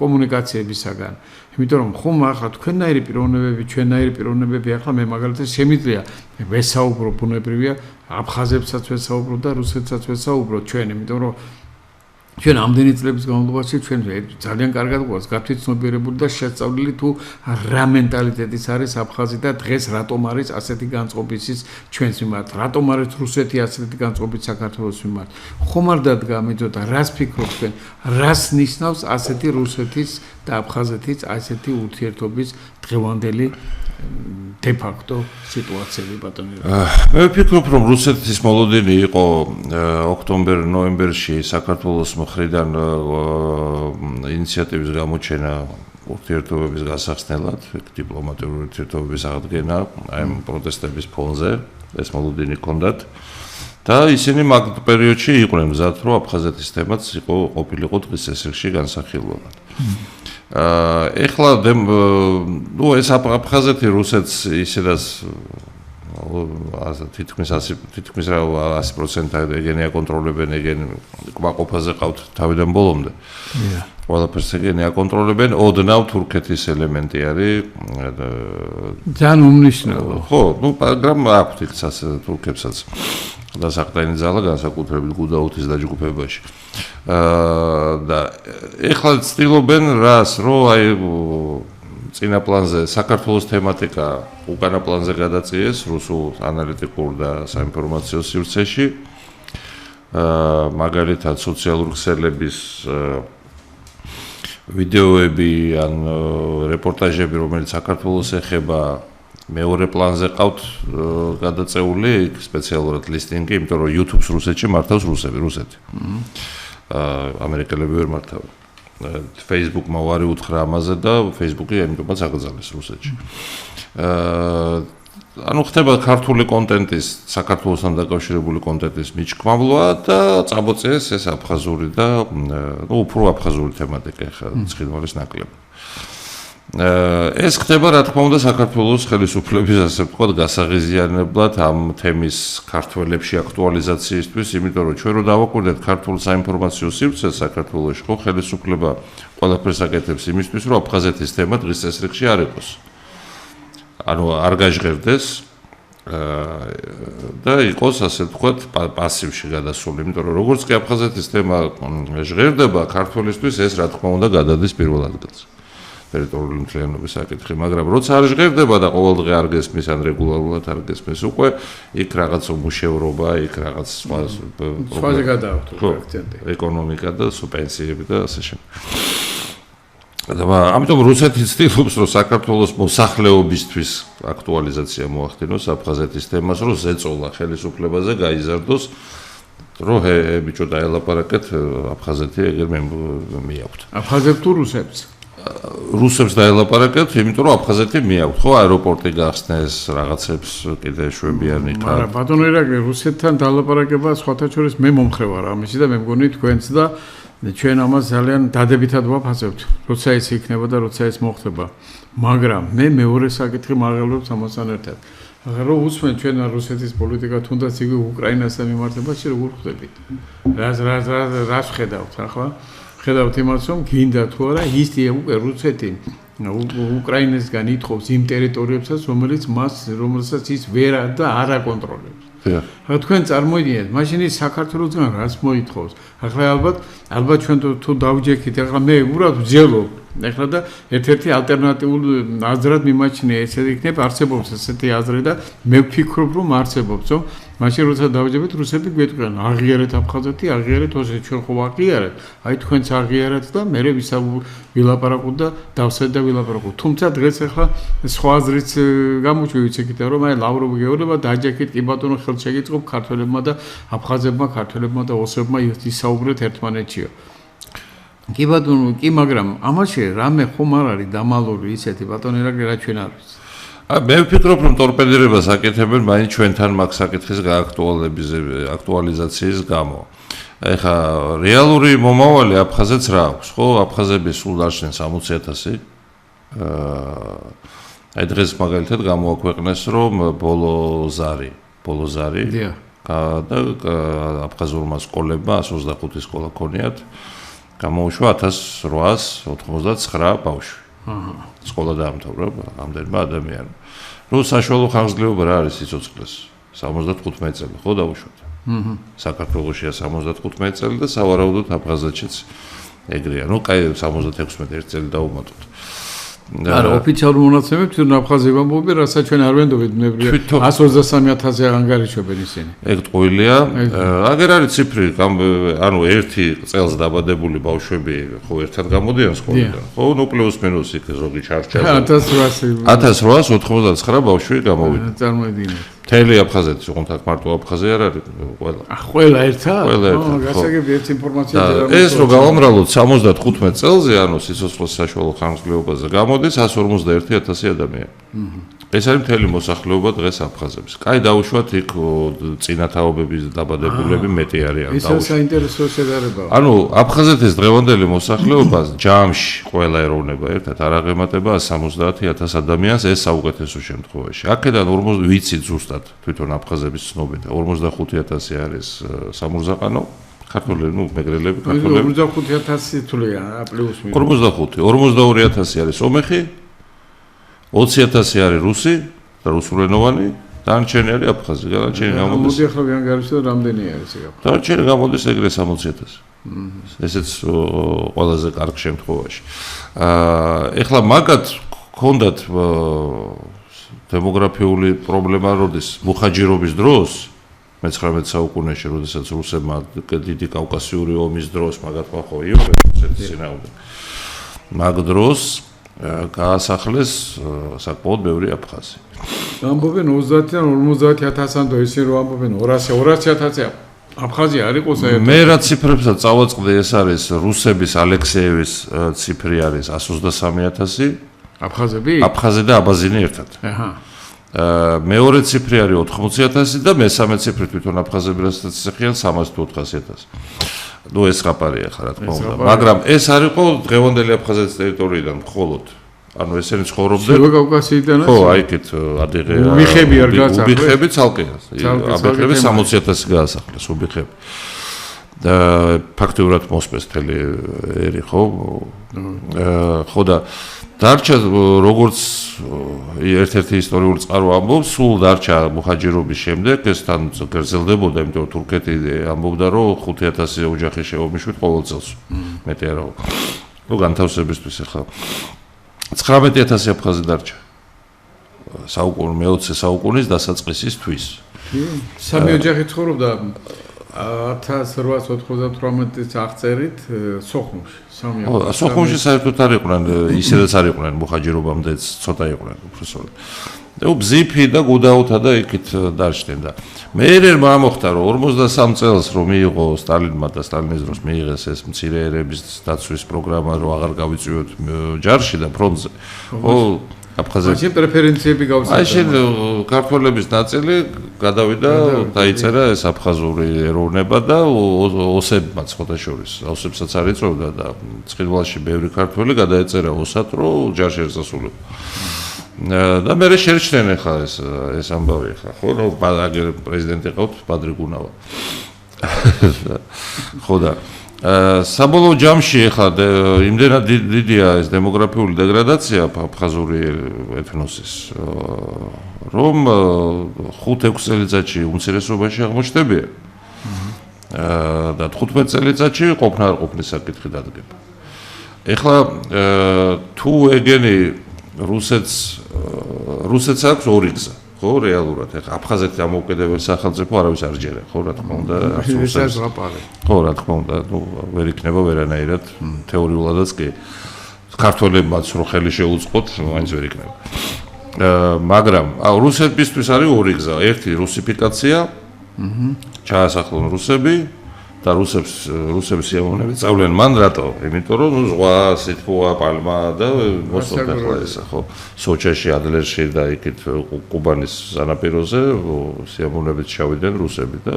კომუნიკაციებისაგან. იმიტომ რომ ხომ ახლა თქვენნაირი პიროვნებები, ჩვენნაირი პიროვნებები ახლა მე მაგალითად შემიძლია ვესაუბრო ბუნებრივია აფხაზებსაც ვესაუბრო და რუსეთსაც ვესაუბრო ჩვენ, იმიტომ რომ ჩვენ ამდენი წლების განმავლობაში ჩვენ ძალიან კარგად გვაქვს გათვითცნობიერებული და შესწავლილი თუ რა მენტალიტეტის არის აფხაზი და დღეს რატომ არის ასეთი განწყობისის ჩვენს მიმართ, რატომ არის რუსეთი ასეთი განწყობით საქართველოს მიმართ. ხომ არ დადგა მიწოდა, რას ფიქრობთ თქვენ, რას ნიშნავს ასეთი რუსეთის და აფხაზეთის ასეთი ურთიერთობის დღევანდელი de facto სიტუაციები ბატონო. მე ვფიქრობ, რომ რუსეთის მოლოდინი იყო ოქტომბერ-ნოემბერში საქართველოს მხრიდან ინიციატივის გამოჩენა ურთიერთობების გასახსნელად, დიპლომატიური ურთიერთობების აღდგენა აი ამ პროტესტების ფონზე, ეს მოლოდინი ჰქონდათ. და ისინი მაგ პერიოდში იყვნენ მზად, რომ აფხაზეთის თემაც ყოფილიყო დღის წესრიგში განსახილველად. ეხლა ნუ ეს აფხაზეთი რუსეთს ისედაც თითქმის 100% ეგენი აკონტროლებენ, ეგენი კმაყოფაზე ყავთ თავიდან ბოლომდე. ყველაფერს ეგენი აკონტროლებენ, ოდნავ თურქეთის ელემენტი არის ძალიან უმნიშვნელო. ხო, ნუ მაგრამ აქვთ იქცას თურქებსაც. და საყდენი ძალა განსაკუთრებით გუდაუთის დაჯგუფებაში. და ეხლა ცდილობენ რას, რომ აი წინა პლანზე საქართველოს თემატიკა უკანა პლანზე გადაწიეს რუსულ ანალიტიკურ და საინფორმაციო სივრცეში. მაგალითად სოციალური ქსელების ვიდეოები ან რეპორტაჟები, რომელიც საქართველოს ეხება მეორე პლანზე ყავთ გადაწეული სპეციალურად ლისტინგი, იმიტომ რომ YouTube-ს რუსეთში მართავს რუსეთი. ამერიკელები ვერ მართავენ. Facebook-მა ვარი უთხრა ამაზე და Facebook-ი ამიტომაც აკრძალეს რუსეთში. ანუ ხდება ქართული კონტენტის, საქართველოსთან დაკავშირებული კონტენტის მიჩქმავლა და წამოწეს ეს აფხაზური და უფრო აფხაზური თემატიკა ხა ცხინვალის ნაკლები. ეს ხდება რა თქმა უნდა საქართველოს ხელისუფლების ასე ვთქვათ გასაღიზიანებლად ამ თემის ქართველებში აქტუალიზაციისთვის, იმიტომ რომ ჩვენ რო დავაკვირდეთ ქართულ საინფორმაციო სივრცეს საქართველოში, ხო ხელისუფლება ყველაფერს აკეთებს იმისთვის, რომ აფხაზეთის თემა დღის წესრიგში არ იყოს. ანუ არ გაჟღერდეს და იყოს ასე ვთქვათ პასივში გადასული, იმიტომ რომ როგორც კი აფხაზეთის თემა ჟღერდება ქართველისთვის, ეს რა თქმა უნდა გადადის პირველ ადგილზე. ტერიტორიული მთლიანობის საკითხი, მაგრამ როცა არ ჟღერდება და ყოველდღე არ გესმის ან რეგულარულად არ გესმის უკვე, იქ რაღაც უმუშევრობა, იქ რაღაც სხვაზე გადაახვთ აქცენტი. ეკონომიკა და პენსიები და ასე შემდეგ. ამიტომ რუსეთი ცდილობს, რომ საქართველოს მოსახლეობისთვის აქტუალიზაცია მოახდინოს აფხაზეთის თემას, რომ ზეწოლა ხელისუფლებაზე გაიზარდოს, რომ ბიჭო დაელაპარაკეთ აფხაზეთი ეგერ მიაქვთ. აფხაზებს თუ რუსებს? რუსებს დაელაპარაკეთ, იმიტომ რომ აფხაზეთი მიაქვთ, ხო, აეროპორტი გახსნეს, რაღაცებს კიდე შვებიანი ხარ. მაგრამ ბატონო ირაკლი, რუსეთთან დალაპარაკება სხვათა შორის მე მომხრე ვარ ამისი და მე მგონი თქვენც და ჩვენ ამას ძალიან დადებითად ვაფასებთ, როცა ეს იქნება და როცა ეს მოხდება. მაგრამ მე მეორე საკითხი მაღალებს ამასთან ერთად. რომ უსმენ ჩვენ რუსეთის პოლიტიკა თუნდაც იგი უკრაინასთან მიმართებაში როგორ ხვდებით? რას ხედავთ ახლა? ხედავთ იმას, რომ გინდა თუ არა ის უკვე რუსეთი უკრაინასგან ითხოვს იმ ტერიტორიებსაც, რომელსაც ის ვერ და არ აკონტროლებს. რა თქვენ წარმოიდგინეთ, მაშინ ის საქართველოსგან რას მოითხოვს? ახლა ალბათ ჩვენ თუ დავჯექით, ახლა მე უბრალოდ ვძელობ. ახლა და ერთ-ერთი ალტერნატიულ აზრად მიმაჩნია, ესე იქნება არსებობს ესეთი აზრი და მე ვფიქრობ, რომ არსებობს, რომ მაშინ როცა დავჯერეთ რუსები გვეტყვიან, აღიარეთ აფხაზეთი, აღიარეთ ოსეთი, ჩვენ ხო აღიარეთ, აი თქვენც აღიარეთ და მე ვილაპარაკოთ და დავსვეთ და ვილაპარაკოთ. თუმცა დღეს ახლა სხვა აზრიც გამოჩვევით იქით, რომ აი ლავროვი გეუბნება დაჯექით, კი ბატონო ხელს შეგიწყობ ქართველებმა და აფხაზებმა, ქართველებმა და ოსებმა ისაუბრეთ ერთმანეთშიო. კი ბატონო, კი, მაგრამ ამაში რამე ხომ არ არის დამალული ისეთი ბატონო ირაკლი რა ჩვენ არ ვიცი. მე ვფიქრობ, რომ ტორპედირებას აკეთებენ მაინც ჩვენთან მაგ საკითხის აქტუალიზაციის გამო. ეხლა რეალური მომავალი აფხაზეთს რა აქვს, ხო? აფხაზები სულ დარჩნენ 60,000. აი დღეს მაგალითად გამოაქვეყნეს, რომ ბოლოზარი და აფხაზურმა სკოლებმა 125 სკოლა ქონიათ. გამოუშვა 1899 ბავშვი. სკოლა დაამთავრა ამდენმა ადამიანმა. ნუ საშუალო ხანგრძლივობა რა არის სიცოცხლეს? 75 წელი ხო დაუშვათ. საქართველოშია 75 წელი და სავარაუდოდ აფხაზეთშიც ეგრეა. ნუ კაი 76 წელი დაუმატოთ. არა, ოფიციალურ მონაცემებს თვითონ აფხაზები ამბობენ, რასაც ჩვენ არ ვენდობთ, ნებრივია 123,000 ანგარიშობენ ისინი. ეგ ტყუილია. აგერ არის ციფრი, ანუ ერთი წელს დაბადებული ბავშვები ხო ერთად გამოდიან სკოლიდან. ხო, ნუ პლუს მინუს იქ ზოგი ჩარჩა. 1899 ბავშვი გამოვიდა. წარმოიდგინეთ. მთელი აფხაზეთი, თუმცა მარტო აფხაზი არ არის, ყველა. ყველა ერთად? ყველა ერთად. გასაგები ერთ ინფორმაცია ეს რო გავამრავლოთ 75 წელზე, ანუ სიცოცხლის საშუალო ხანგრძლივობაზე გამოდის 151,000 ადამიანი. ეს არის მთელი მოსახლეობა დღეს აფხაზების. კაი დაუშვათ იქ წინათაობების დაბადებულები მეტი არიან. ეს საინტერესო შედარებაა. ანუ აფხაზეთის დღევანდელი მოსახლეობა ჯამში ყველა ეროვნება ერთად არ აღემატება 170,000 ადამიანს ეს საუკეთესო შემთხვევაში. აქედან 40 ვიცით ზუსტად თვითონ აფხაზების ცნობით 45,000 არის სამურზაყანო ქართველები, ნუ მეგრელები, ქართველები 45,000 თვლია, პლუს მინუს. 45, 42,000 არის სომეხი, 20,000 არის რუსი და რუსულენოვანი, დანარჩენი არის აფხაზი, დანარჩენი გამოდის. მოდი ახლა ვიანგარიშოთ რამდენი არის ეგ. დანარჩენი გამოდის ეგრე 60,000. ესეც ყველაზე კარგ შემთხვევაში. ეხლა მაგათ ჰქონდათ დემოგრაფიული პრობლემა როდის მუხაჯირობის დროს მე-19 საუკუნეში, როდესაც რუსებმა დიდი კავკასიური ომის დროს მაგათმა ხო იუბილეები წინააღმდეგ. მაგ დროს გაასახლეს საკმაოდ ბევრი აფხაზი. ამბობენ 30-დან 50,000-ამდე, ისე რომ ამბობენ 200,000 აფხაზი არ იყო საერთოდ. მე რა ციფრებსაც წავაწყდი, ეს არის რუსების ალექსეევის ციფრი არის 123,000 აფხაზები? აფხაზი და აბაზინი ერთად. აჰა. მეორე ციფრი არის 80,000 და მესამე ციფრი თვითონ აფხაზები რასაც ეხიან 300-400,000. ნუ ეს ხაპარია ხარ რა თქმა უნდა, მაგრამ ეს არ იყო დღევანდელი აფხაზეთის ტერიტორიიდან მხოლოდ. ანუ ესენი ცხოვრობდნენ კავკასიიდან. ხო, აი იქით ადიღე. უბიხები არ გაასახლეს. უბიხები ცალკე. აბიხები 60,000 გაასახლეს უბიხები. და ფაქტიურად მოსპეს მთელი ერი ხო? ხო და დარჩა როგორც ერთ-ერთი ისტორიული წყარო ამბობს, სულ დარჩა მუხაჯირობის შემდეგ ეს თან გრძელდებოდა, იმიტომ რომ თურქეთი ამბობდა, რომ 5,000 ოჯახი შეომიშვით ყოველ წელს. მეტი არა. ნუ განთავსებისთვის ახლა 19,000 აფხაზი დარჩა. მე-20 საუკუნის დასაწყისისთვის. სამი ოჯახი ცხოვრობდა 1898 წელს აღწერით სოხუმში. სოხუმში საერთოდ არ იყვნენ, ისედაც არ იყვნენ მუხაჯირობამდეც ცოტა იყვნენ უბრალოდ. და ბზიფი და გუდაუთა და იქით დარჩნენ და მეერერმა ამოხდა რომ 43 წელს რომ მიიღო სტალინმა და სტალინის დროს მიიღეს ეს მცირე ერების დაცვის პროგრამა რომ აღარ გავიწვიოთ ჯარში და ფრონტზე. ხო აფხაზეთში მაშინ პრეფერენციები გავსაჯა. აი შენ ქართველების ნაწილი გადავიდა, დაიწერა ეს აფხაზური ეროვნება და ოსებმაც ხოთაშორის, ოსებსაც არ იწვევდა და ცხინვალში ბევრი ქართველი გადაეწერა ოსად, რომ ჯარში არ წასულიყო. და მე შეერჩნენ ახლა ეს ამბავი ახლა, ხო, ნუ აგერ პრეზიდენტი ყავთ პადრი გუნავა. ხო და საბოლოო ჯამში ახლა იმდენად დიდია ეს დემოგრაფიული დეგრადაცია აფხაზური ეთნოსის, რომ 5-6 წელიწადში უმცირესობაში აღმოჩნდებიან. და 15 წელიწადში ყოფნა არ ყოფნის საკითხი დადგება. ახლა თუ ეგენი რუსეთს აქვს ორი გზა, ხო, რეალურად. ახლა აფხაზეთი ამოუკიდებელ სახელმწიფო არავის არ ჯერა, ხო, რა თქმა უნდა, რუსეთს ვაპარე. ხო, რა თქმა უნდა, ნუ ვერ იქნება ვერანაირად, თეორიულადაც კი. ქართველებმაც რო ხელი შეუწყოთ, მაინც ვერ იქნება. მაგრამ რუსეთისთვის არის ორი გზა, ერთი რუსიფიკაცია, ჩაასახლონ რუსები და რუსების სიამოვნები წავლენ მან რატო? იმიტომ რომ ზღვა, სითბოა, პალმა და მოსწონთ ახლა ესა ხო. სოჩაში, ადლერში და იქით კუბანის სანაპიროზე სიამოვნებით ჩავიდნენ რუსები და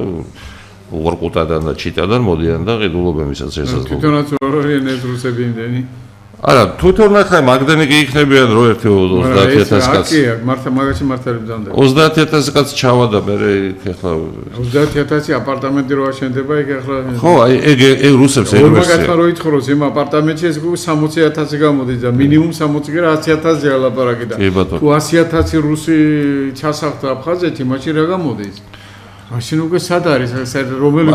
უღრყუტადან და ჩიტადან მოდიან და ყიდულობენ ვისაც შესაძლოა. თვითონაც ორიან ეს რუსები იმდენი. არა, თვითონ ახლა მაგდენი კი იქნებიან რო ერთი 30,000 კაცი. კი, მართა მაგაში მართალი ბრძანდება. 30,000 კაცი ჩავადა მე ახლა 30,000 აპარტამენტი რო აშენდება იქ ახლა. ხო, აი ეგ რუსებს ეგ ვერსია. მაგათმა რო ითხროს იმ აპარტამენტში ეს 60,000 გამოდის და მინიმუმ 60 კი რა 100,000 ალაპარაკი და. თუ 100,000 რუსი ჩასახდა აფხაზეთი, მაშინ რა გამოდის? მაშინ უკვე სად არის რომელი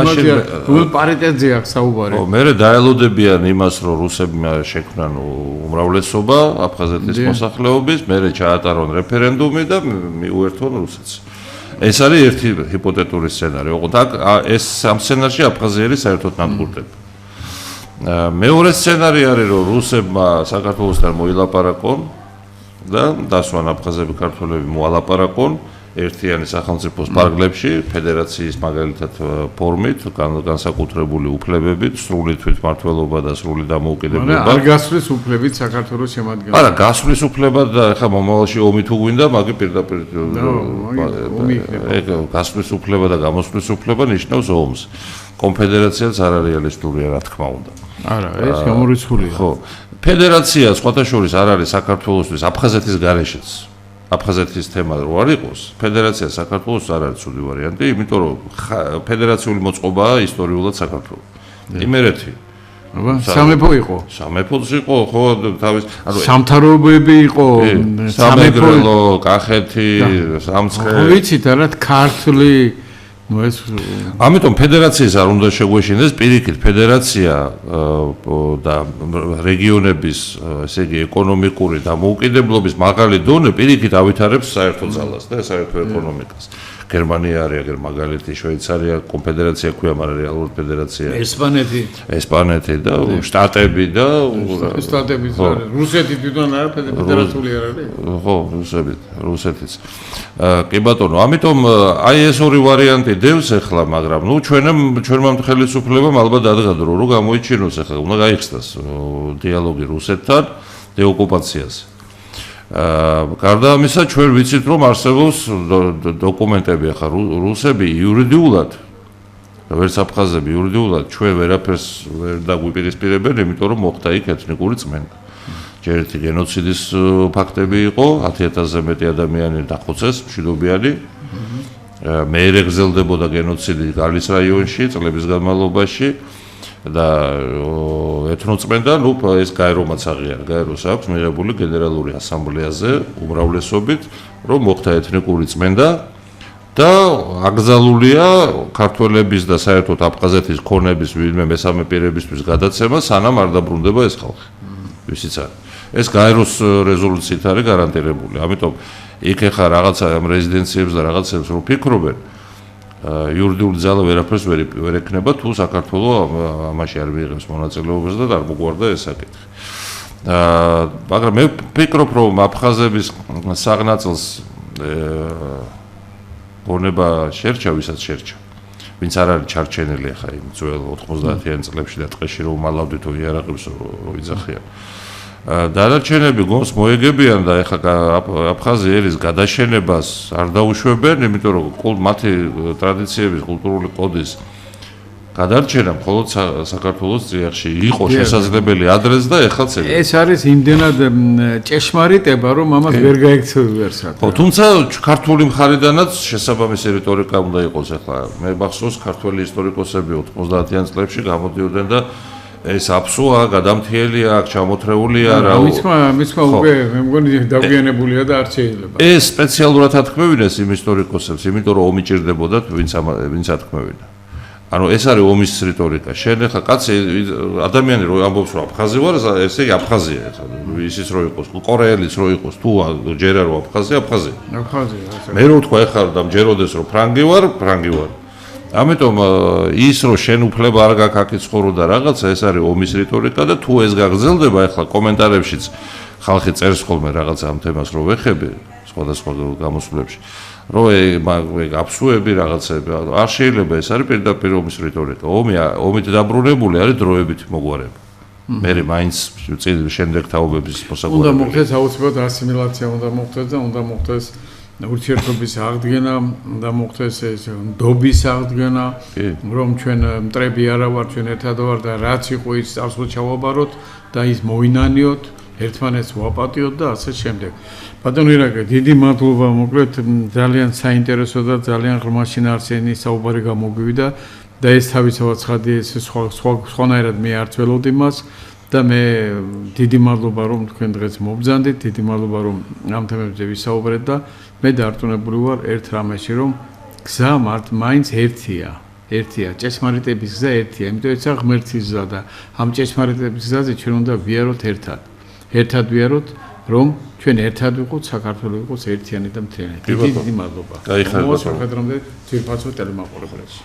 პარიტეტზე აქვს საუბარი? მე დაელოდებიან იმას, რომ რუსებმა შექმნან უმრავლესობა აფხაზეთის მოსახლეობის, მე ჩაატარონ რეფერენდუმი და მიუერთონ რუსეთს. ეს არის ერთი ჰიპოთეტური სცენარი. ოღონდ ეს ამ სცენარში აფხაზიელი საერთოდ ნადგურდება. მეორე სცენარი არის, რომ რუსებმა საქართველოსთან მოილაპარაკონ და დასვან აფხაზები, ქართველები მოალაპარაკონ ერთიანი სახელმწიფოს პარკლებში, ფედერაციის მაგალითად ფორმით, განსაკუთრებული უფლებებით, სრული თვითმმართველობა და სრული დამოუკიდებლობა. არ გასვლის უფლებით საქართველოს შემადგენლობა. არა, გასვლის უფლებად და ხა მომავალში ომი თუ გვინდა, მაგი პირდაპირ გასვლის უფლება და გამოსვლის უფლება ნიშნავს ომს. კონფედერაციაც არ არის რეალისტურია, რა თქმა უნდა. არა, ეს გამორიცხულია. ხო. ფედერაცია სხვათა შორის არ არის საქართველოსთვის აფხაზეთის გარეშეც. აფხაზეთის თემა რო არ იყოს, ფედერაცია საქართველოს არ არის ცუდი ვარიანტი, იმიტომ რომ ფედერაციული მოწყობაა ისტორიულად საქართველოს. იმერეთი. სამეფო იყო. სამეფოც იყო, ხო, თავის, სამთავროებები იყო, სამეგრელო, კახეთი, სამცხე. ხო ვიცით, არა, ქართლი ამიტომ ფედერაციის არ უნდა შეგვეშინდეს პირიქით ფედერაცია და რეგიონების ესე იგი ეკონომიკური დამოუკიდებლობის მაღალი დონე პირიქით ავითარებს საერთო ძალას და საერთო ეკონომიკას. გერმანია არის აგერ მაგალითი, შვეიცარია კონფედერაცია ქვია, მაგრამ რეალურად ფედერაცია. ესპანეთი და შტატები და შტატები რუსეთი თვითონ არ ფედერაციული არ არის? ხო, რუსეთიც. კი ბატონო, ამიტომ აი ეს ორი ვარიანტი დევს ახლა, მაგრამ ნუ ჩვენმა ხელისუფლებამ ალბათ დადგადრო, რომ გამოიჩინოს ახლა, უნდა გაიხსნას დიალოგი რუსეთთან დეოკუპაციაზე. გარდა ამისა, ჩვენ ვიცით, რომ არსებობს დოკუმენტები ახლა რუსები იურიდიულად და ვერც აფხაზები იურიდიულად ჩვენ ვერაფერს ვერ დაგვიპირისპირებენ, იმიტომ რომ მოხდა იქ ეთნიკური წმენდა. ჯერ ერთი გენოციდის ფაქტები იყო, 10,000-ზე მეტი ადამიანი დახოცეს, მშვიდობიანი. მეერე გრძელდებოდა გენოციდი გალის რაიონში წლების განმავლობაში და ეთნოწმენდა, ნუ ეს გაერომაც აღიარა, გაეროს აქვს მიღებული გენერალური ასამბლეაზე უმრავლესობით, რომ მოხდა ეთნიკური წმენდა და აკრძალულია ქართველების და საერთოდ აფხაზეთის ქონების ვინმე მესამე პირებისთვის გადაცემა, სანამ არ დაბრუნდება ეს ხალხი. ვისიც არის. ეს გაეროს რეზოლუციით არის გარანტირებული. ამიტომ იქ ახლა რაღაცა ამ რეზიდენციებს და რაღაცებს რო ფიქრობენ, იურიდიული ძალა ვერაფერს ვერ ექნება, თუ საქართველოს ამაში არ მიიღებს მონაწილეობას და არ მოგვარდა ეს საკითხი. მაგრამ მე ვფიქრობ, რომ აფხაზების საღნაწილს გონება შერჩა, ვისაც შერჩა. ვინც არ არის ჩარჩენილი ახლა იმ ძველ 90-იან წლებში და ტყეში რომ მალავდითო იარაღებს რო იძახიან. დანარჩენები გონს მოეგებიან და ეხლა აფხაზეთის გადაშენებას არ დაუშვებენ, იმიტომ რომ მათი ტრადიციების, კულტურული კოდის გადარჩენა მხოლოდ საქართველოს წიაღში იყო შესაძლებელი ადრეს და ეხლაც ეგრე. ეს არის იმდენად ჭეშმარიტება, რომ ამას ვერ გაიქცევერსად. ხო, თუმცა ქართული მხარიდანაც შესაბამისი რიტორიკა უნდა იყოს ახლა. მე მახსოვს ქართველი ისტორიკოსები 90-იან წლებში გამოდიოდნენ და ეს აფსოა, გადამთიელია, აქ ჩამოთრეულია რა. მისმა უკვე მე მგონი დაგვიანებულია და არ შეიძლება. ეს სპეციალურად ათქმევინეს იმ ისტორიკოსებს, იმიტომ რომ ომი ჭირდებოდათ, ვინც ათქმევინა. ანუ ეს არის ომის რიტორიკა. შენ ახლა კაცი ადამიანი რო ამბობს რომ აფხაზი ვარ, ესე იგი აფხაზია ახლა. ისიც რო იყოს, კორეელიც რო იყოს, თუ ჯერა რომ აფხაზია. აფხაზია. მე რო თქვა ახლა და მჯეროდეს რომ ფრანგი ვარ. ამიტომ ის რომ შენ უფლება არ გაქვს აქ ცხოვრო და რაღაცა, ეს არის ომის რიტორიკა და თუ ეს გაგრძელდება, ახლა კომენტარებშიც ხალხი წერს ხოლმე რაღაცა ამ თემას რო ვეხები სხვადასხვა გამოსვლებში. რომ აფსუები რაღაცები არ შეიძლება, ეს არის პირდაპირ ომის რიტორიკა. ომით დაბრუნებული არის დროებით მოგვარება. მე მაინც შემდეგ თაობების მოსაგვარებელი. უნდა მოხდეს აუცილებლად ასიმილაცია, უნდა მოხდეს და უნდა მოხდეს ურთიერთობის აღდგენა, უნდა მოხდეს ეს ნდობის აღდგენა, რომ ჩვენ მტრები არა ვარ, ჩვენ ერთად ვარ და რაც იყო ის წარსულ ჩავაბაროთ და ის მოვინანიოთ, ერთმანეთს ვაპატიოთ და ასე შემდეგ. ბატონო ირაკლი, დიდი მადლობა, მოკლედ ძალიან საინტერესო და ძალიან ღრმა შინაარსიანი საუბარი გამოგვივიდა და ეს თავისთავად ცხადი ეს სხვანაირად მე არ ველოდი მას და მე დიდი მადლობა რომ თქვენ დღეს მობრძანდით, დიდი მადლობა რომ ამ თემებზე ვისაუბრეთ და მე დარწმუნებული ვარ ერთ რამეში რომ გზა მაინც ერთია. ჭეშმარიტების გზა ერთია, იმიტომ ეცა ღმერთის გზა და ამ ჭეშმარიტების გზაზე ჩვენ უნდა ვიაროთ ერთად. ერთად ვიაროთ, რომ ჩვენ ერთად ვიყოთ, საქართველო იყოს ერთიანი და მთლიანი. დიდი მადლობა. გაიხარებათ. მოასწრაფეთ, რომ ძირფასო ტელემაყურებლებს.